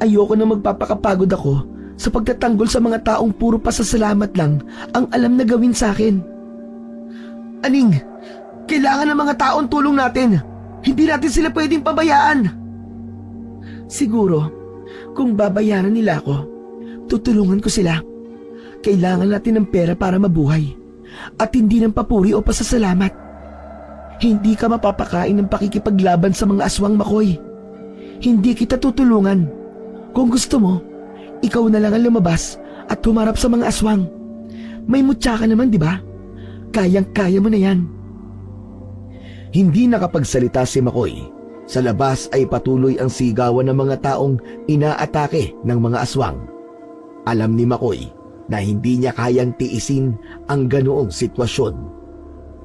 Ayoko na magpapakapagod ako sa pagtatanggol sa mga taong puro pasasalamat lang ang alam na gawin sa akin. Aning, kailangan ng mga taong tulong natin. Hindi natin sila pwedeng pabayaan. Siguro, kung babayaran nila ako, tutulungan ko sila. Kailangan natin ng pera para mabuhay at hindi ng papuri o pasasalamat. Hindi ka mapapakain ng pakikipaglaban sa mga aswang, Makoy. Hindi kita tutulungan. Kung gusto mo, ikaw na lang ang lumabas at humarap sa mga aswang. May mutya ka naman, di ba? Kayang-kaya mo na yan. Hindi nakapagsalita si Makoy. Sa labas ay patuloy ang sigawan ng mga taong inaatake ng mga aswang. Alam ni Makoy na hindi niya kayang tiisin ang ganoong sitwasyon.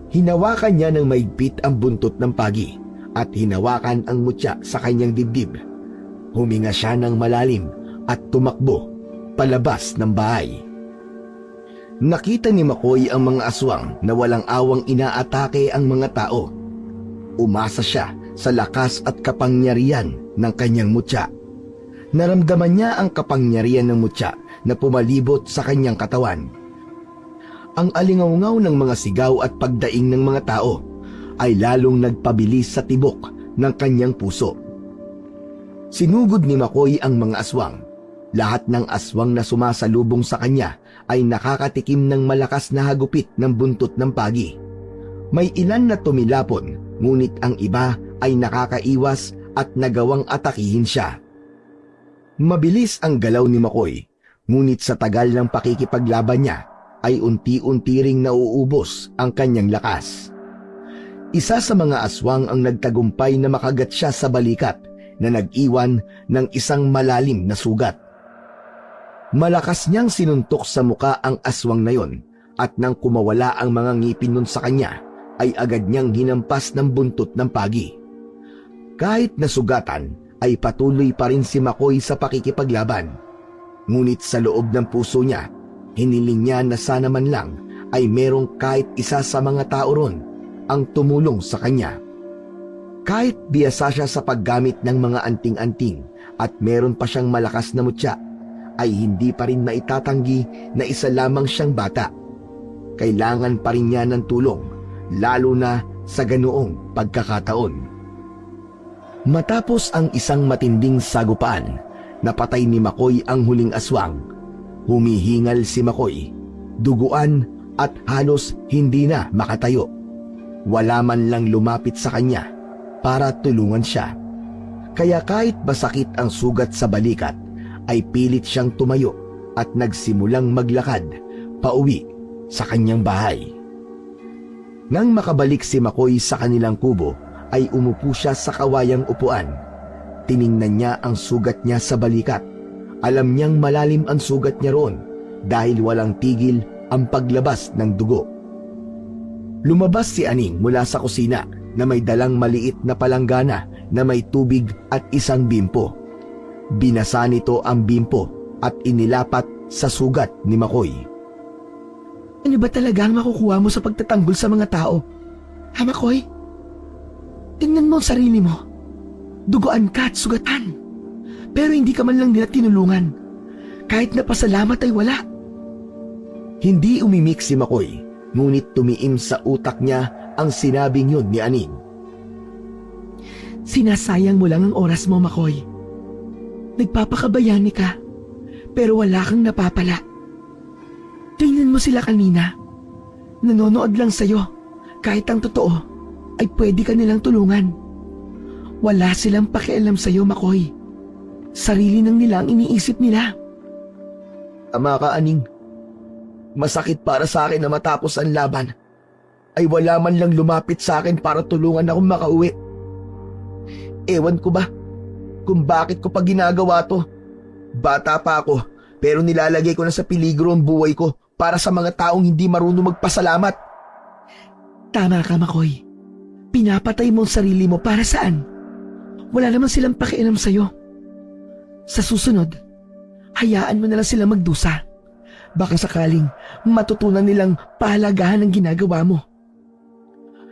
Hinawakan niya ng maigpit ang buntot ng pagi at hinawakan ang mutya sa kanyang dibdib. Huminga siya ng malalim at tumakbo palabas ng bahay. Nakita ni Makoy ang mga aswang na walang awang inaatake ang mga tao. Umasa siya sa lakas at kapangyarihan ng kanyang mutya. Naramdaman niya ang kapangyarihan ng mutya na pumalibot sa kanyang katawan. Ang alingawngaw ng mga sigaw at pagdaing ng mga tao ay lalong nagpabilis sa tibok ng kanyang puso. Sinugod ni Makoy ang mga aswang. Lahat ng aswang na sumasalubong sa kanya ay nakakatikim ng malakas na hagupit ng buntot ng pagi. May ilan na tumilapon, ngunit ang iba ay nakakaiwas at nagawang atakihin siya. Mabilis ang galaw ni Makoy, ngunit sa tagal ng pakikipaglaban niya ay unti-unti ring nauubos ang kanyang lakas. Isa sa mga aswang ang nagtagumpay na makagat siya sa balikat na nag-iwan ng isang malalim na sugat. Malakas niyang sinuntok sa muka ang aswang na yon at nang kumawala ang mga ngipin nun sa kanya ay agad niyang hinampas ng buntot ng pagi. Kahit nasugatan ay patuloy pa rin si Makoy sa pakikipaglaban. Ngunit sa loob ng puso niya, hiniling niya na sana man lang ay merong kahit isa sa mga tao ron ang tumulong sa kanya. Kahit biyasa siya sa paggamit ng mga anting-anting at meron pa siyang malakas na mutya, ay hindi pa rin maitatanggi na isa lamang siyang bata. Kailangan pa rin niya ng tulong lalo na sa ganoong pagkakataon. Matapos ang isang matinding sagupaan, napatay ni Makoy ang huling aswang. Humihingal si Makoy, duguan at halos hindi na makatayo. Wala man lang lumapit sa kanya para tulungan siya. Kaya kahit masakit ang sugat sa balikat, ay pilit siyang tumayo at nagsimulang maglakad pauwi sa kanyang bahay. Nang makabalik si Makoy sa kanilang kubo, ay umupo siya sa kawayang upuan. Tiningnan niya ang sugat niya sa balikat. Alam niyang malalim ang sugat niya roon dahil walang tigil ang paglabas ng dugo. Lumabas si Aning mula sa kusina na may dalang maliit na palanggana na may tubig at isang bimpo. Binasa nito ang bimpo at inilapat sa sugat ni Makoy. Ano ba talaga ang makukuha mo sa pagtatanggol sa mga tao? Ha, Makoy? Tingnan mo ang sarili mo. Duguan ka at sugatan. Pero hindi ka man lang nila tinulungan. Kahit na pasalamat ay wala. Hindi umimik si Makoy, ngunit tumiim sa utak niya ang sinabing yun ni Aning. Sinasayang mo lang ang oras mo, Makoy. Nagpapakabayani ka, pero wala kang napapala. Tingnan mo sila kanina. Nanonood lang sa'yo. Kahit ang totoo, ay pwede ka nilang tulungan. Wala silang pakialam sa'yo, Makoy. Sarili nang nila ang iniisip nila. Tama ka, Aning. Masakit para sa akin na matapos ang laban ay wala man lang lumapit sa akin para tulungan akong makauwi. Ewan ko ba kung bakit ko pa ginagawa to. Bata pa ako pero nilalagay ko na sa peligro ang buhay ko para sa mga taong hindi marunong magpasalamat. Tama ka, Makoy. Pinapatay mo ang sarili mo para saan? Wala naman silang pakialam sa'yo. Sa susunod, hayaan mo na lang sila magdusa. Baka sakaling matutunan nilang pahalagahan ang ginagawa mo.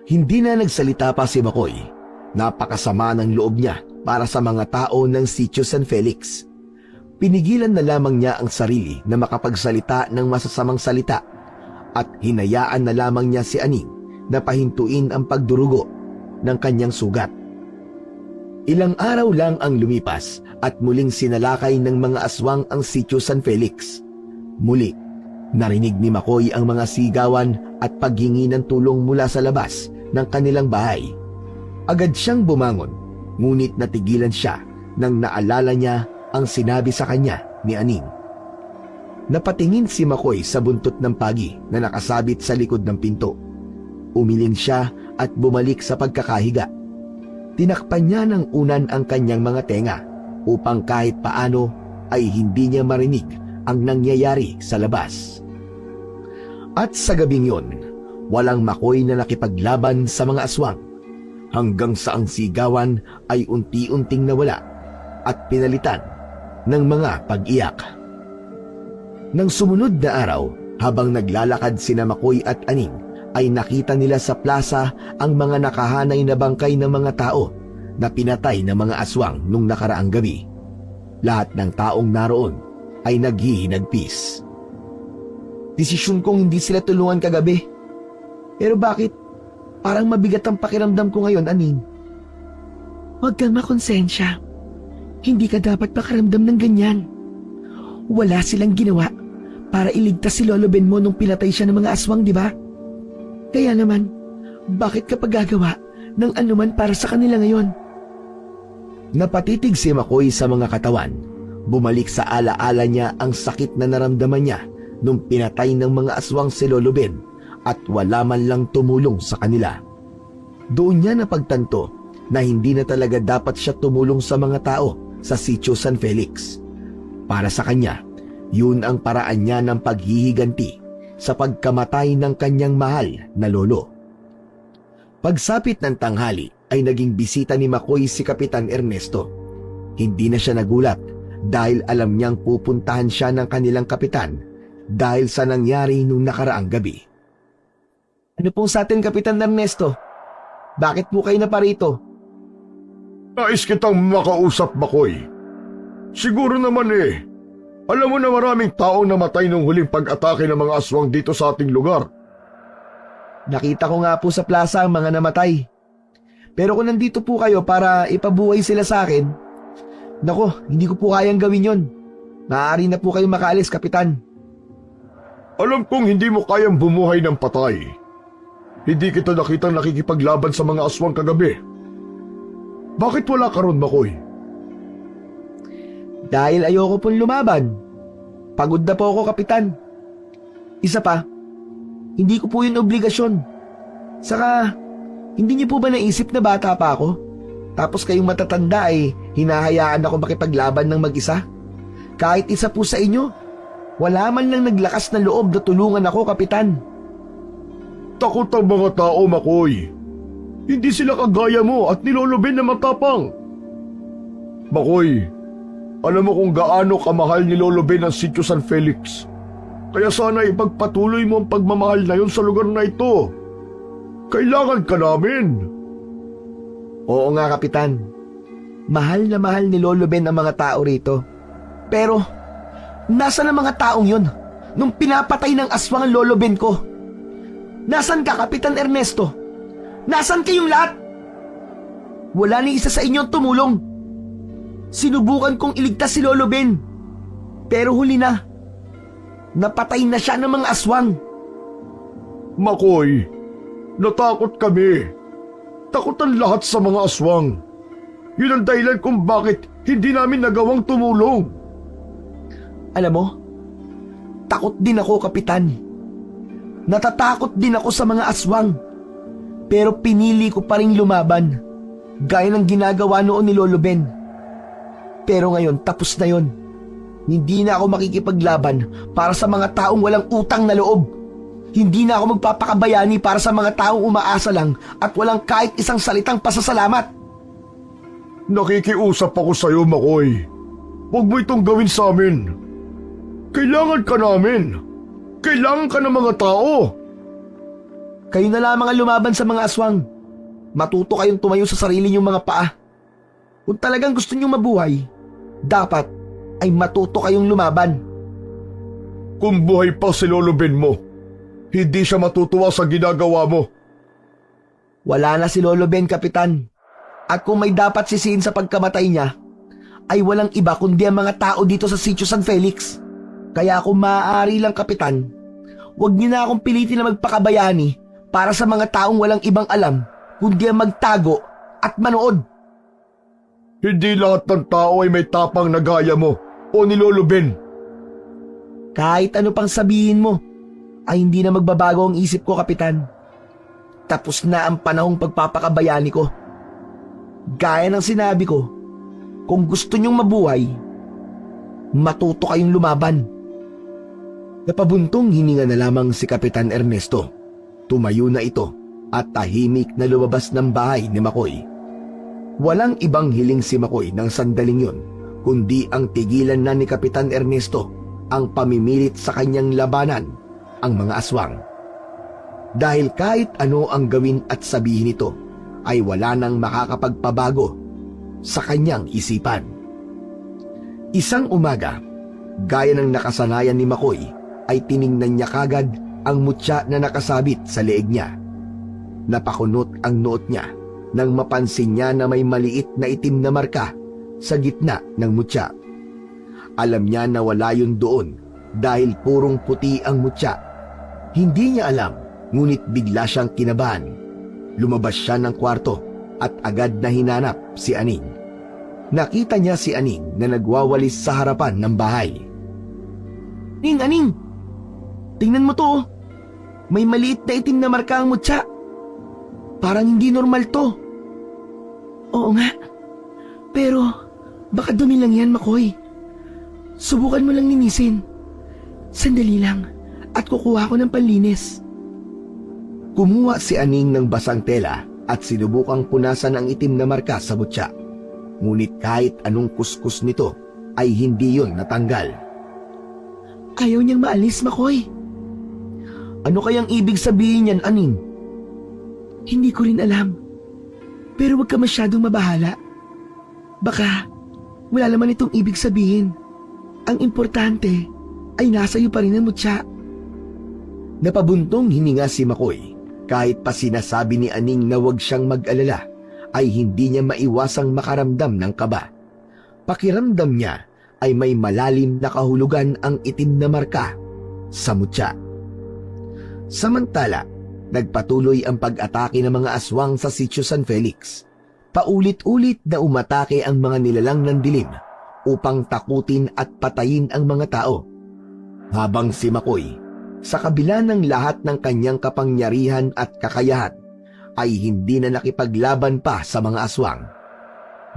Hindi na nagsalita pa si Makoy. Napakasama ng loob niya para sa mga tao ng Sitio San Felix. Pinigilan na lamang niya ang sarili na makapagsalita ng masasamang salita at hinayaan na lamang niya si Aning na pahintuin ang pagdurugo ng kanyang sugat. Ilang araw lang ang lumipas at muling sinalakay ng mga aswang ang Sitio San Felix. Muli, narinig ni Makoy ang mga sigawan at paghingi ng tulong mula sa labas ng kanilang bahay. Agad siyang bumangon, ngunit natigilan siya nang naalala niya ang sinabi sa kanya ni Aning. Napatingin si Makoy sa buntot ng pagi na nakasabit sa likod ng pinto. Umiling siya at bumalik sa pagkakahiga. Tinakpan niya ng unan ang kanyang mga tenga upang kahit paano ay hindi niya marinig ang nangyayari sa labas. At sa gabing yon, walang Makoy na nakipaglaban sa mga aswang hanggang sa ang sigawan ay unti-unting nawala at pinalitan ng mga pag-iyak. Nang sumunod na araw, habang naglalakad sina Makoy at Aning, ay nakita nila sa plaza ang mga nakahanay na bangkay ng mga tao na pinatay ng mga aswang nung nakaraang gabi. Lahat ng taong naroon ay naghihinagpis. Desisyon kong hindi sila tulungan kagabi. Pero bakit? Parang mabigat ang pakiramdam ko ngayon, Aning. Huwag kang makonsensya. Hindi ka dapat makaramdam ng ganyan. Wala silang ginawa para iligtas si Lolo Ben mo nung pinatay siya ng mga aswang, di ba? Kaya naman, bakit ka pa gagawa ng anuman para sa kanila ngayon? Napatitig si Makoy sa mga katawan. Bumalik sa alaala niya ang sakit na naramdaman niya nung pinatay ng mga aswang si Lolo Ben at wala man lang tumulong sa kanila. Doon niya napagtanto na hindi na talaga dapat siya tumulong sa mga tao sa Sitio San Felix. Para sa kanya, yun ang paraan niya ng paghihiganti sa pagkamatay ng kanyang mahal na lolo. Pagsapit ng tanghali ay naging bisita ni Makoy si Kapitan Ernesto. Hindi na siya nagulat dahil alam niyang pupuntahan siya ng kanilang kapitan dahil sa nangyari nung nakaraang gabi. Ano pong sa atin, Kapitan Ernesto? Bakit po kayo na parito? Nais kitang makausap, Makoy. Siguro naman alam mo na maraming taong namatay nung huling pag-atake ng mga aswang dito sa ating lugar. Nakita ko nga po sa plaza ang mga namatay. Pero kung nandito po kayo para ipabuhay sila sa akin, nako, hindi ko po kayang gawin yon. Maaari na po kayong makaalis, Kapitan. Alam kong hindi mo kayang bumuhay ng patay. Hindi kita nakitang nakikipaglaban sa mga aswang kagabi. Bakit wala ka ron, Makoy? Dahil ayoko pong lumaban. Pagod na po ako, Kapitan. Isa pa, hindi ko po yun obligasyon. Saka, hindi niyo po ba naisip na bata pa ako? Tapos kayong matatanda ay hinahayaan ako makipaglaban ng mag-isa? Kahit isa po sa inyo, wala man lang naglakas na loob na tulungan ako, Kapitan. Takot ang mga tao, Makoy. Hindi sila kagaya mo at nilolobin na matapang. Makoy, alam mo kung gaano kamahal ni Lolo Ben ang Sitio San Felix. Kaya sana ipagpatuloy mo ang pagmamahal na yun sa lugar na ito. Kailangan ka namin. Oo nga, Kapitan. Mahal na mahal ni Lolo Ben ang mga tao rito. Pero, nasaan ang mga taong yun nung pinapatay ng aswang ang Lolo Ben ko? Nasaan ka, Kapitan Ernesto? Nasaan kayong lahat? Wala ni isa sa inyo tumulong. Sinubukan kong iligtas si Lolo Ben. Pero huli na. Napatay na siya ng mga aswang. Makoy, natakot kami. Takot ang lahat sa mga aswang. Yun ang dahilan kung bakit hindi namin nagawang tumulong. Alam mo, takot din ako, Kapitan. Natatakot din ako sa mga aswang. Pero pinili ko pa rin lumaban, gaya ng ginagawa noon ni Lolo Ben. Pero ngayon, tapos na yon. Hindi na ako makikipaglaban para sa mga taong walang utang na loob. Hindi na ako magpapakabayani para sa mga taong umaasa lang at walang kahit isang salitang pasasalamat. Nakikiusap ako sa iyo, Makoy. Huwag mo itong gawin sa amin. Kailangan ka namin. Kailangan ka ng mga tao. Kayo na lamang ang lumaban sa mga aswang. Matuto kayong tumayo sa sarili niyong mga paa. Kung talagang gusto niyong mabuhay, dapat ay matuto kayong lumaban. Kung buhay pa si Lolo Ben mo, hindi siya matutuwa sa ginagawa mo. Wala na si Lolo Ben, Kapitan. At kung may dapat sisihin sa pagkamatay niya, ay walang iba kundi ang mga tao dito sa Sitio San Felix. Kaya kung maaari lang, Kapitan, huwag niyo na akong pilitin na magpakabayani para sa mga taong walang ibang alam kundi ang magtago at manood. Hindi lahat ng tao ay may tapang na gaya mo o ni Lolo Ben. Kahit ano pang sabihin mo, ay hindi na magbabago ang isip ko, Kapitan. Tapos na ang panahong pagpapakabayani ko. Gaya ng sinabi ko, kung gusto niyong mabuhay, matuto kayong lumaban. Napabuntong hininga na lamang si Kapitan Ernesto. Tumayo na ito at tahimik na lumabas ng bahay ni Makoy. Walang ibang hiling si Makoy ng sandaling yun, kundi ang tigilan na ni Kapitan Ernesto ang pamimilit sa kanyang labanan, ang mga aswang. Dahil kahit ano ang gawin at sabihin nito, ay wala nang makakapagpabago sa kanyang isipan. Isang umaga, gaya ng nakasanayan ni Makoy, ay tiningnan niya kagad ang mutya na nakasabit sa leeg niya. Napakunot ang noot niya nang mapansin niya na may maliit na itim na marka sa gitna ng mutya. Alam niya na wala yun doon dahil purong puti ang mutya. Hindi niya alam, ngunit bigla siyang kinabahan. Lumabas siya ng kwarto at agad na hinanap si Aning. Nakita niya si Aning na nagwawalis sa harapan ng bahay. Aning! Tingnan mo to, oh. May maliit na itim na marka ang mutya. Parang hindi normal to. Oo nga. Pero, baka dumi lang yan, Makoy. Subukan mo lang linisin. Sandali lang, at kukuha ko ng panlinis. Kumuha si Aning ng basang tela at sinubukang punasan ang itim na marka sa mutya. Ngunit kahit anong kuskus nito, ay hindi yun natanggal. Ayaw niyang maalis, Makoy. Ano kayang ibig sabihin niyan, Aning? Hindi ko rin alam. Pero huwag ka masyadong mabahala. Baka wala naman itong ibig sabihin. Ang importante ay nasa iyo pa rin ang mutya. Napabuntong hininga si Makoy Kahit pa sinasabi ni Aning na huwag siyang mag-alala, ay hindi niya maiwasang makaramdam ng kaba. Pakiramdam niya ay may malalim na kahulugan ang itim na marka sa mutya. Samantala, nagpatuloy ang pag-atake ng mga aswang sa Sitio San Felix. Paulit-ulit na umatake ang mga nilalang ng dilim upang takutin at patayin ang mga tao. Habang si Makoy, sa kabila ng lahat ng kanyang kapangyarihan at kakayahan, ay hindi na nakipaglaban pa sa mga aswang.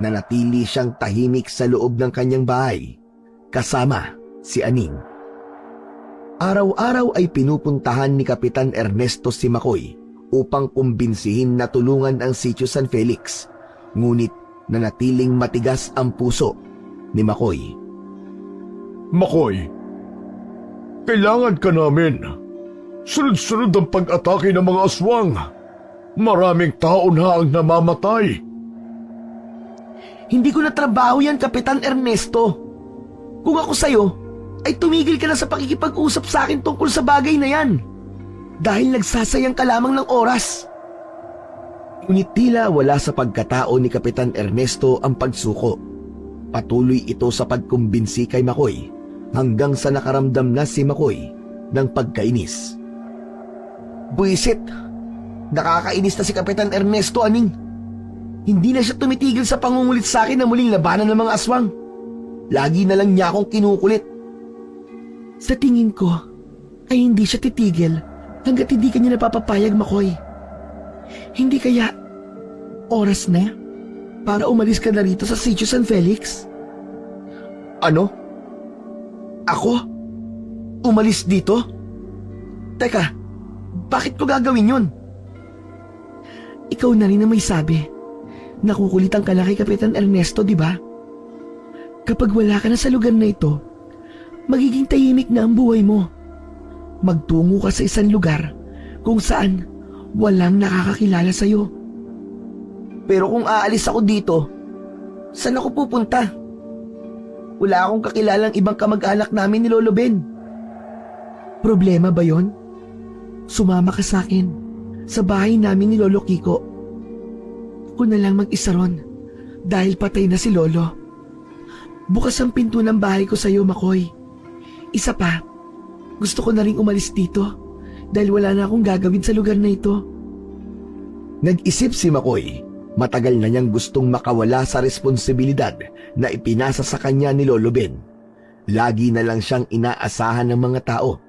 Nanatili siyang tahimik sa loob ng kanyang bahay, kasama si Aning. Araw-araw ay pinupuntahan ni Kapitan Ernesto si Makoy upang kumbinsihin na tulungan ang Sitio San Felix, ngunit nanatiling matigas ang puso ni Makoy. Makoy, kailangan ka namin. Sunod-sunod ang pag-atake ng mga aswang. Maraming tao na ang namamatay. Hindi ko na trabaho yan, Kapitan Ernesto. Kung ako sa'yo, ay tumigil ka na sa pakikipag-usap sa akin tungkol sa bagay na yan. Dahil nagsasayang ka lamang ng oras. Ngunit tila wala sa pagkatao ni Kapitan Ernesto ang pagsuko. Patuloy ito sa pagkumbinsi kay Makoy hanggang sa nakaramdam na si Makoy ng pagkainis. Buisit! Nakakainis na si Kapitan Ernesto, Aning. Hindi na siya tumitigil sa pangungulit sa akin na muling labanan ng mga aswang. Lagi na lang niya akong kinukulit. Sa tingin ko, ay hindi siya titigil hanggat hindi kanya napapapayag, Makoy. Hindi kaya oras na para umalis ka na rito sa Sitio San Felix? Ano? Ako? Umalis dito? Teka, bakit ko gagawin yun? Ikaw na rin na may sabi. Nakukulitan ka na kay Kapitan Ernesto, di ba? Kapag wala ka na sa lugar na ito, magiging tahimik na ang buhay mo. Magtungo ka sa isang lugar kung saan walang nakakakilala sa'yo. Pero kung aalis ako dito, saan ako pupunta? Wala akong kakilalang ibang kamag-anak namin ni Lolo Ben. Problema ba yon? Sumama ka sa akin sa bahay namin ni Lolo Kiko. Ako na lang mag-isa ron dahil patay na si Lolo. Bukas ang pinto ng bahay ko sa iyo, Makoy. Isa pa, gusto ko na rin umalis dito dahil wala na akong gagawin sa lugar na ito. Nag-isip si Makoy. Matagal na niyang gustong makawala sa responsibilidad na ipinasa sa kanya ni Lolo Ben. Lagi na lang siyang inaasahan ng mga tao.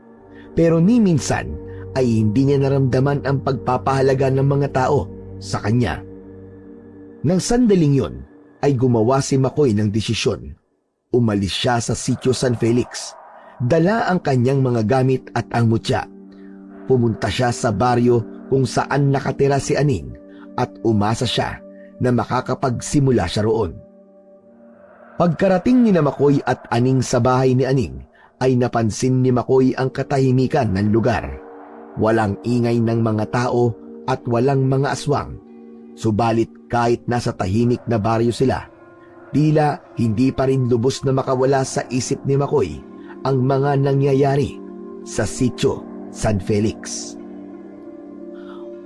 Pero ni minsan ay hindi niya naramdaman ang pagpapahalaga ng mga tao sa kanya. Nang sandaling yon, ay gumawa si Makoy ng desisyon. Umalis siya sa Sitio San Felix. Dala ang kanyang mga gamit at ang mutya. Pumunta siya sa baryo kung saan nakatira si Aning at umasa siya na makakapagsimula siya roon. Pagkarating ni na Makoy at Aning sa bahay ni Aning, ay napansin ni Makoy ang katahimikan ng lugar. Walang ingay ng mga tao at walang mga aswang. Subalit kahit nasa tahimik na baryo sila, tila hindi pa rin lubos na makawala sa isip ni Makoy ang mga nangyayari sa Sitio San Felix.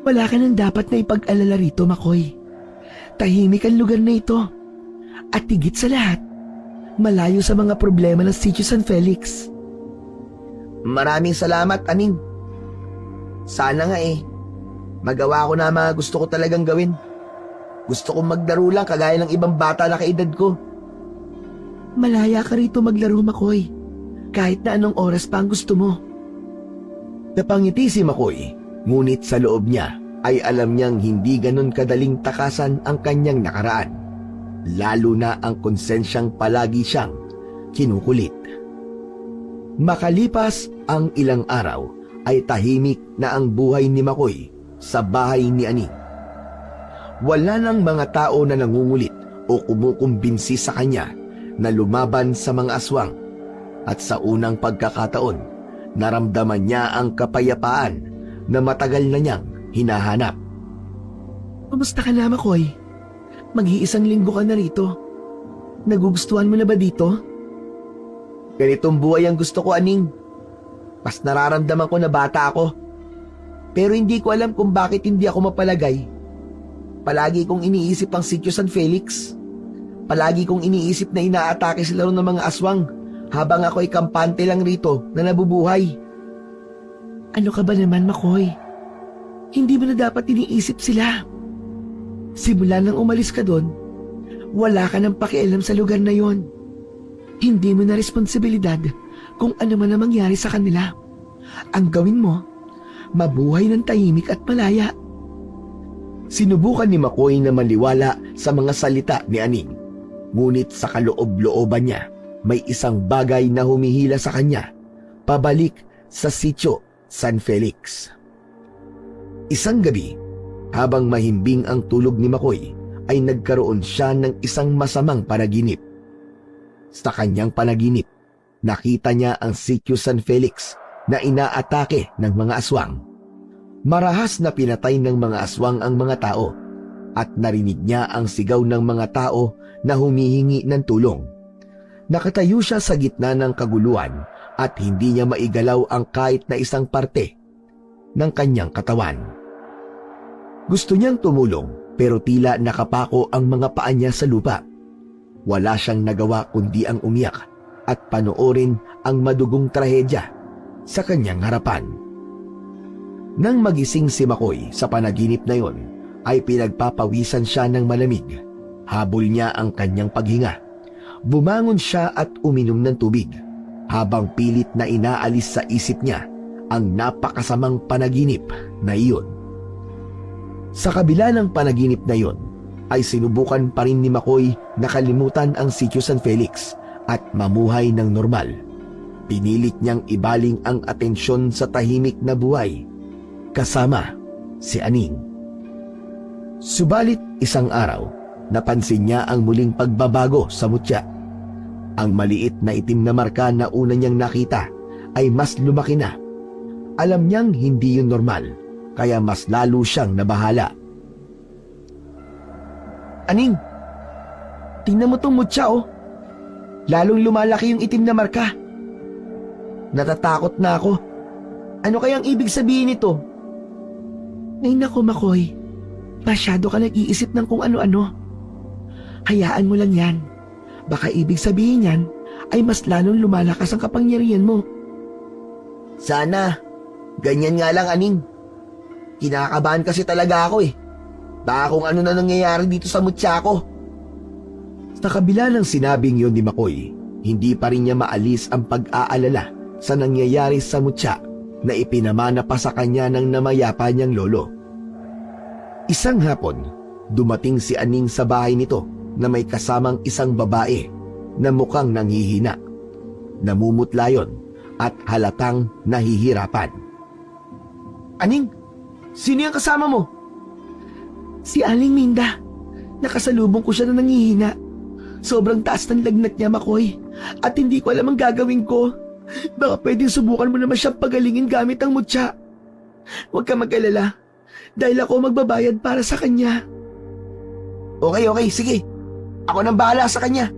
Wala ka nang dapat na ipag-alala rito, Makoy. Tahimik ang lugar na ito. At higit sa lahat, malayo sa mga problema ng Sitio San Felix. Maraming salamat, Aning. Sana nga magawa ko na mga gusto ko talagang gawin. Gusto kong maglaro lang kagaya ng ibang bata na kaedad ko. Malaya ka rito maglaro, Makoy. Kahit na anong oras pa ang gusto mo. Napangiti si Makoy, ngunit sa loob niya ay alam niyang hindi ganon kadaling takasan ang kanyang nakaraan. Lalo na ang konsensyang palagi siyang kinukulit. Makalipas ang ilang araw ay tahimik na ang buhay ni Makoy sa bahay ni Aning. Wala nang mga tao na nangungulit o kumukumbinsi sa kanya na lumaban sa mga aswang, at sa unang pagkakataon, naramdaman niya ang kapayapaan na matagal na niyang hinahanap. Kumusta ka na, Makoy? Mag-iisang linggo ka na rito. Nagugustuhan mo na ba dito? Ganitong buhay ang gusto ko, Aning. Mas nararamdaman ko na bata ako. Pero hindi ko alam kung bakit hindi ako mapalagay. Palagi kong iniisip ang sitio San Felix. Palagi kong iniisip na inaatake sila ron ng mga aswang habang ako ay kampante lang rito na nabubuhay. Ano ka ba naman, Makoy? Hindi mo na dapat iniisip sila. Simula nang umalis ka doon, wala ka nang pakialam sa lugar na yon. Hindi mo na responsibilidad kung ano man ang mangyari sa kanila. Ang gawin mo, mabuhay ng tahimik at malaya. Sinubukan ni Makoy na maniwala sa mga salita ni Aning. Ngunit sa kaloob-looban niya, may isang bagay na humihila sa kanya, pabalik sa sitio San Felix. Isang gabi, habang mahimbing ang tulog ni Makoy, ay nagkaroon siya ng isang masamang panaginip. Sa kanyang panaginip, nakita niya ang sitio San Felix na inaatake ng mga aswang. Marahas na pinatay ng mga aswang ang mga tao at narinig niya ang sigaw ng mga tao na humihingi ng tulong. Nakatayo siya sa gitna ng kaguluhan at hindi niya maigalaw ang kahit na isang parte ng kanyang katawan. Gusto niyang tumulong pero tila nakapako ang mga paa niya sa lupa. Wala siyang nagawa kundi ang umiyak at panoorin ang madugong trahedya sa kanyang harapan. Nang magising si Makoy sa panaginip na yon, ay pinagpapawisan siya ng malamig. Habol niya ang kanyang paghinga. Bumangon siya at uminom ng tubig habang pilit na inaalis sa isip niya ang napakasamang panaginip na iyon. Sa kabila ng panaginip na iyon, ay sinubukan pa rin ni Makoy na kalimutan ang sitio San Felix at mamuhay ng normal. Pinilit niyang ibaling ang atensyon sa tahimik na buhay kasama si Aning. Subalit isang araw, napansin niya ang muling pagbabago sa mutya. Ang maliit na itim na marka na una niyang nakita ay mas lumaki na. Alam niyang hindi yun normal, kaya mas lalo siyang nabahala. Aning, tingnan mo tong mutya oh. Lalong lumalaki yung itim na marka. Natatakot na ako. Ano kayang ibig sabihin nito? Ay nako, Makoy. Masyado ka nag-iisip ng kung ano-ano. Hayaan mo lang yan. Baka ibig sabihin yan ay mas lalong lumalakas ang kapangyarihan mo. Sana. Ganyan nga lang, Aning. Kinakabahan kasi talaga ako eh. Baka kung ano na nangyayari dito sa mutya ko. Sa kabila ng sinabing yon ni Makoy, hindi pa rin niya maalis ang pag-aalala sa nangyayari sa mutya na ipinamana pa sa kanya ng namayapa niyang lolo. Isang hapon, dumating si Aning sa bahay nito na may kasamang isang babae na mukhang nanghihina. Namumutla yon at halatang nahihirapan. Aning, sino yung kasama mo? Si Aling Minda. Nakasalubong ko siya na nanghihina. Sobrang taas ng lagnat niya, Makoy. At hindi ko alam ang gagawin ko. Baka pwedeng subukan mo naman siyang pagalingin gamit ang mutya. Huwag ka mag-alala. Dahil ako magbabayad para sa kanya. Okay, sige. Ako nang bahala sa kanya.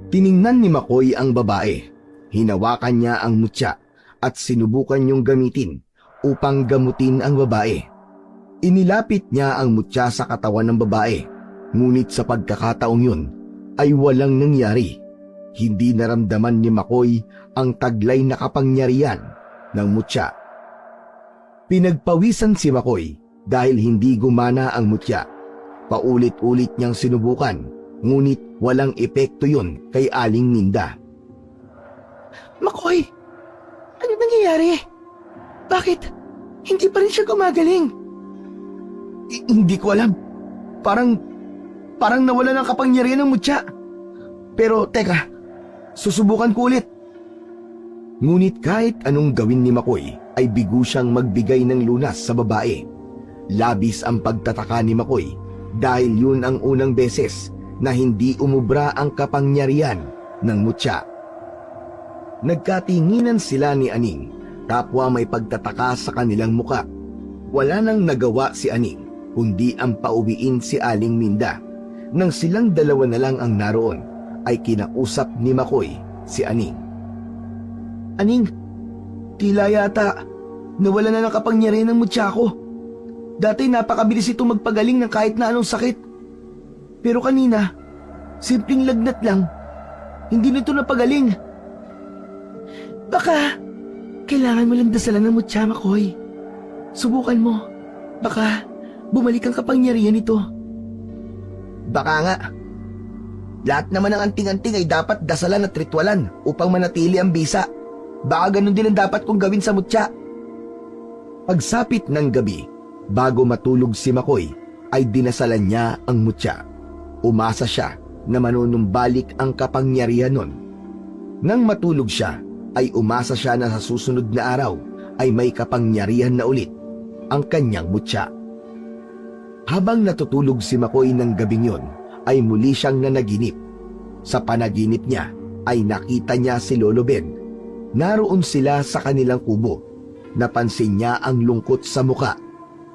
Tiningnan ni Makoy ang babae. Hinawakan niya ang mutya at sinubukan niyong gamitin upang gamutin ang babae. Inilapit niya ang mutya sa katawan ng babae, ngunit sa pagkakataong yun ay walang nangyari. Hindi naramdaman ni Makoy ang taglay na kapangyarihan ng mutya. Pinagpawisan si Makoy dahil hindi gumana ang mutya. Paulit-ulit niyang sinubukan, ngunit walang epekto yun kay Aling Minda. Makoy, ano nangyayari? Bakit hindi pa rin siya gumagaling? Hindi ko alam. Parang nawala ng kapangyarihan ng mutya. Pero teka, susubukan ko ulit. Ngunit kahit anong gawin ni Makoy ay bigo siyang magbigay ng lunas sa babae. Labis ang pagtataka ni Makoy dahil yun ang unang beses na hindi umubra ang kapangyarihan ng mutya. Nagkatinginan sila ni Aning, kapwa may pagtataka sa kanilang muka. Wala nang nagawa si Aning kundi ang pauwiin si Aling Minda. Nang silang dalawa na lang ang naroon, ay kinausap ni Makoy si Aning. Aning, tila yata Nawala na ng kapangyarihan ng mutya ko. Dati napakabilis ito magpagaling ng kahit na anong sakit. Pero kanina, simpleng lagnat lang. Hindi nito napagaling. Baka, kailangan mo lang dasalan ng mutya, Makoy. Subukan mo. Baka, bumalik ang kapangyarihan nito. Baka nga. Lahat naman ng anting-anting ay dapat dasalan at ritualan upang manatili ang bisa. Baka ganun din ang dapat kong gawin sa mutya. Pagsapit ng gabi, bago matulog si Makoy, ay dinasalan niya ang mutya. Umasa siya na manunumbalik ang kapangyarihan nun. Nang matulog siya, ay umasa siya na sa susunod na araw ay may kapangyarihan na ulit ang kanyang mutya. Habang natutulog si Makoy ng gabing yon, ay muli siyang nanaginip. Sa panaginip niya ay nakita niya si Lolo Ben. Naroon sila sa kanilang kubo. Napansin niya ang lungkot sa muka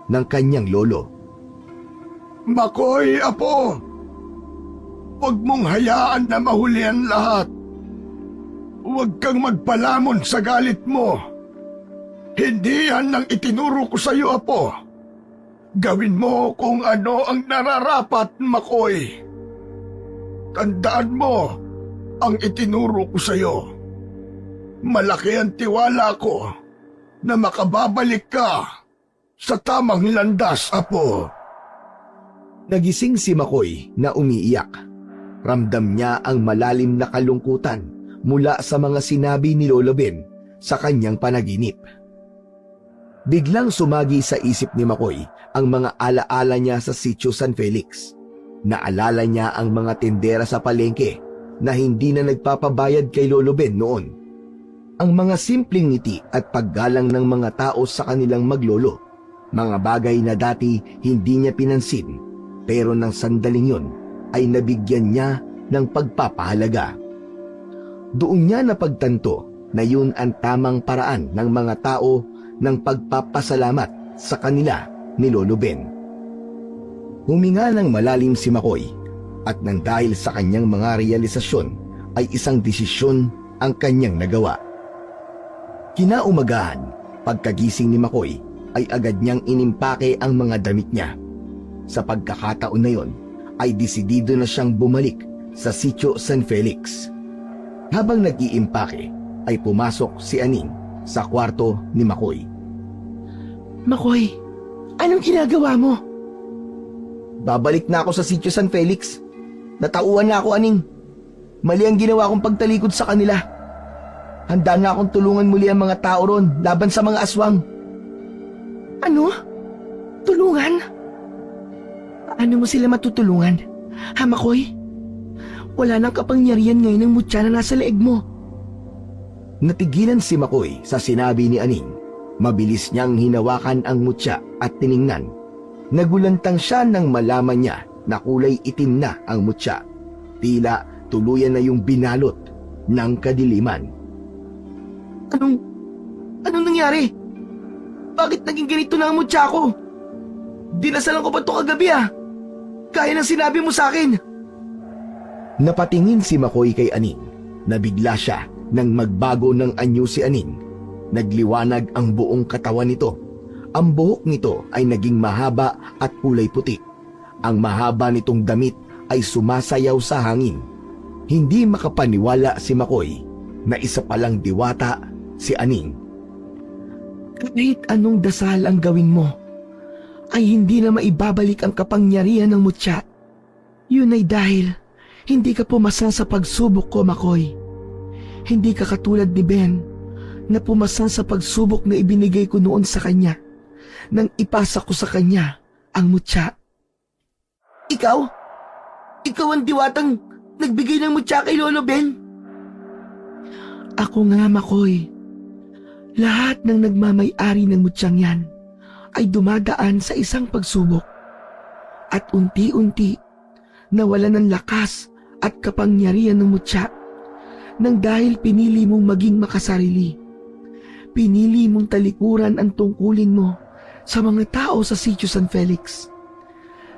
ng kanyang lolo. Makoy, apo! Huwag mong hayaan na mahuli ang lahat. Huwag kang magpalamon sa galit mo. Hindi yan ang itinuro ko sa iyo, apo. Gawin mo kung ano ang nararapat, Makoy. Tandaan mo ang itinuro ko sa iyo. Malaki ang tiwala ko na makababalik ka sa tamang landas, apo. Nagising si Makoy na umiiyak. Ramdam niya ang malalim na kalungkutan mula sa mga sinabi ni Lolo Ben sa kanyang panaginip. Biglang sumagi sa isip ni Makoy ang mga alaala niya sa Sitio San Felix. Naalala niya ang mga tindera sa palengke na hindi na nagpapabayad kay Lolo Ben noon. Ang mga simpleng ngiti at paggalang ng mga tao sa kanilang maglolo. Mga bagay na dati hindi niya pinansin, pero nang sandaling yon ay nabigyan niya ng pagpapahalaga. Doon niya napagtanto na yun ang tamang paraan ng mga tao ng pagpapasalamat sa kanila ni Lolo Ben. Huminga ng malalim si Makoy at nang dahil sa kanyang mga realisasyon ay isang desisyon ang kanyang nagawa. Kinaumagahan, pagkagising ni Makoy ay agad niyang inimpake ang mga damit niya. Sa pagkakataon na yon ay desidido na siyang bumalik sa Sitio San Felix. Habang nag-iimpake ay pumasok si Aning sa kwarto ni Makoy. Makoy, anong ginagawa mo? Babalik na ako sa Sitio San Felix. Natauhan na ako, Aning. Mali ang ginawa kong pagtalikod sa kanila. Handa na akong tulungan muli ang mga tao ron laban sa mga aswang. Ano? Tulungan? Paano mo sila matutulungan? Ha, Makoy? Wala nang kapangyarihan ngayon ng mutya na nasa leeg mo. Natigilan si Makoy sa sinabi ni Aning. Mabilis niyang hinawakan ang mutya at tiningnan. Nagulantang siya nang malaman niya na kulay itim na ang mutya. Tila tuluyan na yung binalot ng kadiliman. Anong nangyari? Bakit naging ganito na ang mutya ko? Dinasalan ko pa ito kagabi Kaya ng sinabi mo sa akin. Napatingin si Makoy kay Aning. Nabigla siya nang magbago ng anyo si Aning. Nagliwanag ang buong katawan nito. Ang buhok nito ay naging mahaba at kulay puti. Ang mahaba nitong damit ay sumasayaw sa hangin. Hindi makapaniwala si Makoy na isa palang diwata si Aning. Kahit anong dasal ang gawin mo, ay hindi na maibabalik ang kapangyarihan ng mutya. Yun ay dahil hindi ka pumasa sa pagsubok ko, Makoy. Hindi ka katulad ni Ben na pumasa sa pagsubok na ibinigay ko noon sa kanya nang ipasa ko sa kanya ang mutya. Ikaw? Ikaw ang diwatang nagbigay ng mutya kay Lolo Ben? Ako nga, Makoy. Lahat ng nagmamay-ari ng mutyang yan ay dumadaan sa isang pagsubok at unti-unti nawalan ng lakas at kapangyarihan ng mutya nang dahil pinili mong maging makasarili. Pinili mong talikuran ang tungkulin mo sa mga tao sa Sitio San Felix.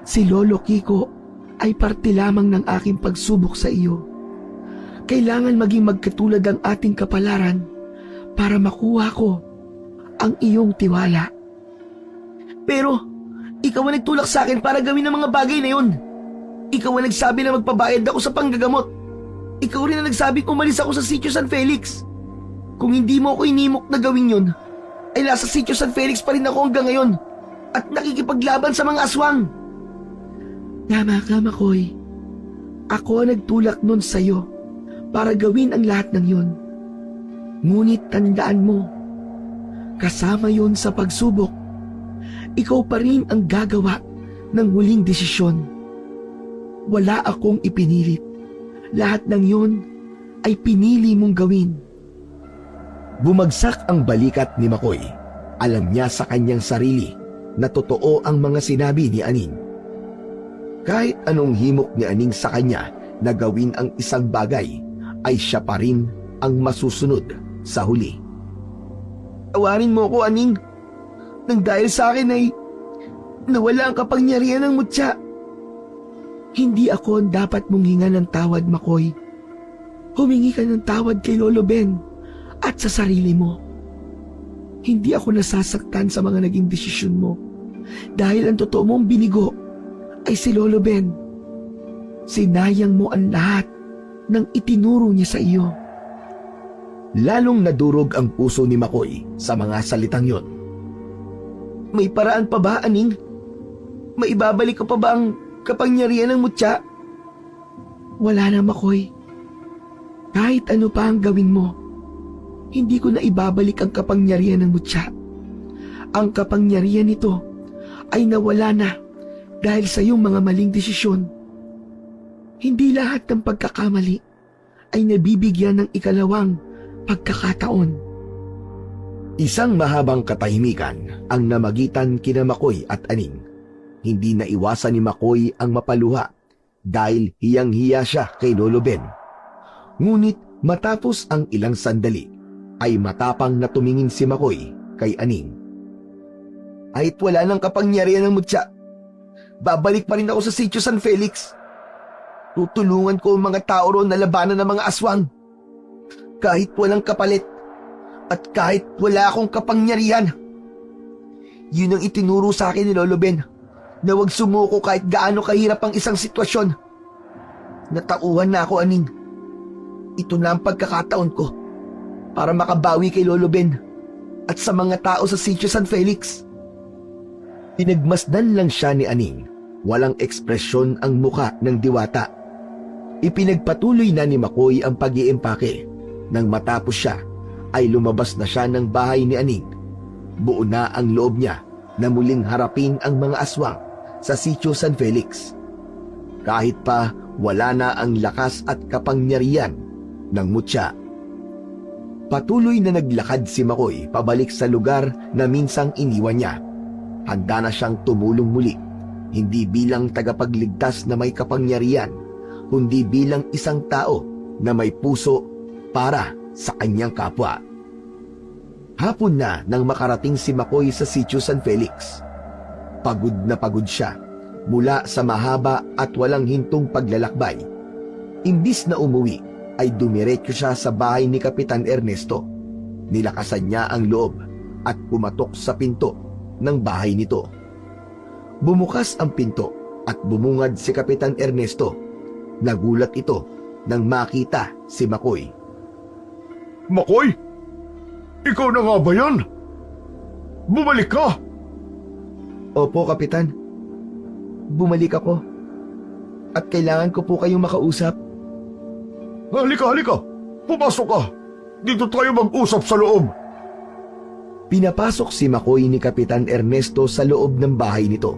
Si Lolo Kiko ay parte lamang ng aking pagsubok sa iyo. Kailangan maging magkatulad ang ating kapalaran para makuha ko ang iyong tiwala. Pero, ikaw ang nagtulak sa akin para gawin ang mga bagay na yun. Ikaw ang nagsabi na magpabayad ako sa panggagamot. Ikaw rin ang nagsabing umalis ako sa Sitio San Felix. Kung hindi mo ako inimok na gawin yun, ay nasa Sitio San Felix pa rin ako hanggang ngayon at nakikipaglaban sa mga aswang. Tama ka, Makoy. Ako ang nagtulak nun sa'yo para gawin ang lahat ng yun. Ngunit tandaan mo, kasama yun sa pagsubok. Ikaw pa rin ang gagawa ng huling desisyon. Wala akong ipinilit. Lahat ng yun ay pinili mong gawin. Bumagsak ang balikat ni Makoy. Alam niya sa kanyang sarili na totoo ang mga sinabi ni Aning. Kahit anong himok ni Aning sa kanya na gawin ang isang bagay, ay siya pa rin ang masusunod sa huli. Tawarin mo ko, Aning. Nang dahil sa akin ay nawala ang kapangyarihan ng mutya. Hindi ako ang dapat mong hinga ng tawad, Makoy. Humingi ka ng tawad kay Lolo Ben at sa sarili mo. Hindi ako nasasaktan sa mga naging desisyon mo dahil ang totoo mong binigo ay si Lolo Ben. Sinayang mo ang lahat ng itinuro niya sa iyo. Lalong nadurog ang puso ni Makoy sa mga salitang yon. May paraan pa ba, Aning? May ibabalik ko pa ba ang kapangyarihan ng mutya? Wala na, Makoy. Kahit ano pa ang gawin mo, hindi ko na ibabalik ang kapangyarihan ng mutya. Ang kapangyarihan nito ay nawala na dahil sa iyong mga maling desisyon. Hindi lahat ng pagkakamali ay nabibigyan ng ikalawang pagkakataon. Isang mahabang katahimikan ang namagitan kina Makoy at Aning. Hindi naiwasan ni Makoy ang mapaluha dahil hiyang-hiya siya kay Lolo Ben. Ngunit matapos ang ilang sandali, ay matapang na tumingin si Makoy kay Aning. Kahit wala ng kapangyarihan ng mutya, babalik pa rin ako sa Sitio San Felix. Tutulungan ko ang mga tao roon na labanan ng mga aswang. Kahit walang kapalit at kahit wala akong kapangyarihan. Yun ang itinuro sa akin ni Lolo Ben, na huwag sumuko kahit gaano kahirap ang isang sitwasyon. Natauhan na ako, Aning. Ito na ang pagkakataon ko para makabawi kay Lolo Ben at sa mga tao sa Sitio San Felix. Pinagmasdan lang siya ni Aning. Walang ekspresyon ang muka ng diwata. Ipinagpatuloy na ni Makoy ang pag-iimpake. Nang matapos siya, ay lumabas na siya ng bahay ni Aning. Buo na ang loob niya na muling harapin ang mga aswang sa Sitio San Felix. Kahit pa wala na ang lakas at kapangyarihan ng mutya. Patuloy na naglakad si Makoy pabalik sa lugar na minsang iniwan niya. Handa na siyang tumulong muli, hindi bilang tagapagligtas na may kapangyarihan, kundi bilang isang tao na may puso para sa kanyang kapwa. Hapon na nang makarating si Makoy sa Sitio San Felix. Pagod na pagod siya mula sa mahaba at walang hintong paglalakbay. Imbis na umuwi, ay dumiretso siya sa bahay ni Kapitan Ernesto. Nilakasan niya ang loob at pumatok sa pinto ng bahay nito. Bumukas ang pinto at bumungad si Kapitan Ernesto. Nagulat ito nang makita si Makoy. Makoy? Ikaw na nga ba yan? Bumalik ka! Opo, Kapitan. Bumalik ako. At kailangan ko po kayong makausap. Halika, halika! Pumasok ka! Dito tayo mag-usap sa loob! Pinapasok si Makoy ni Kapitan Ernesto sa loob ng bahay nito.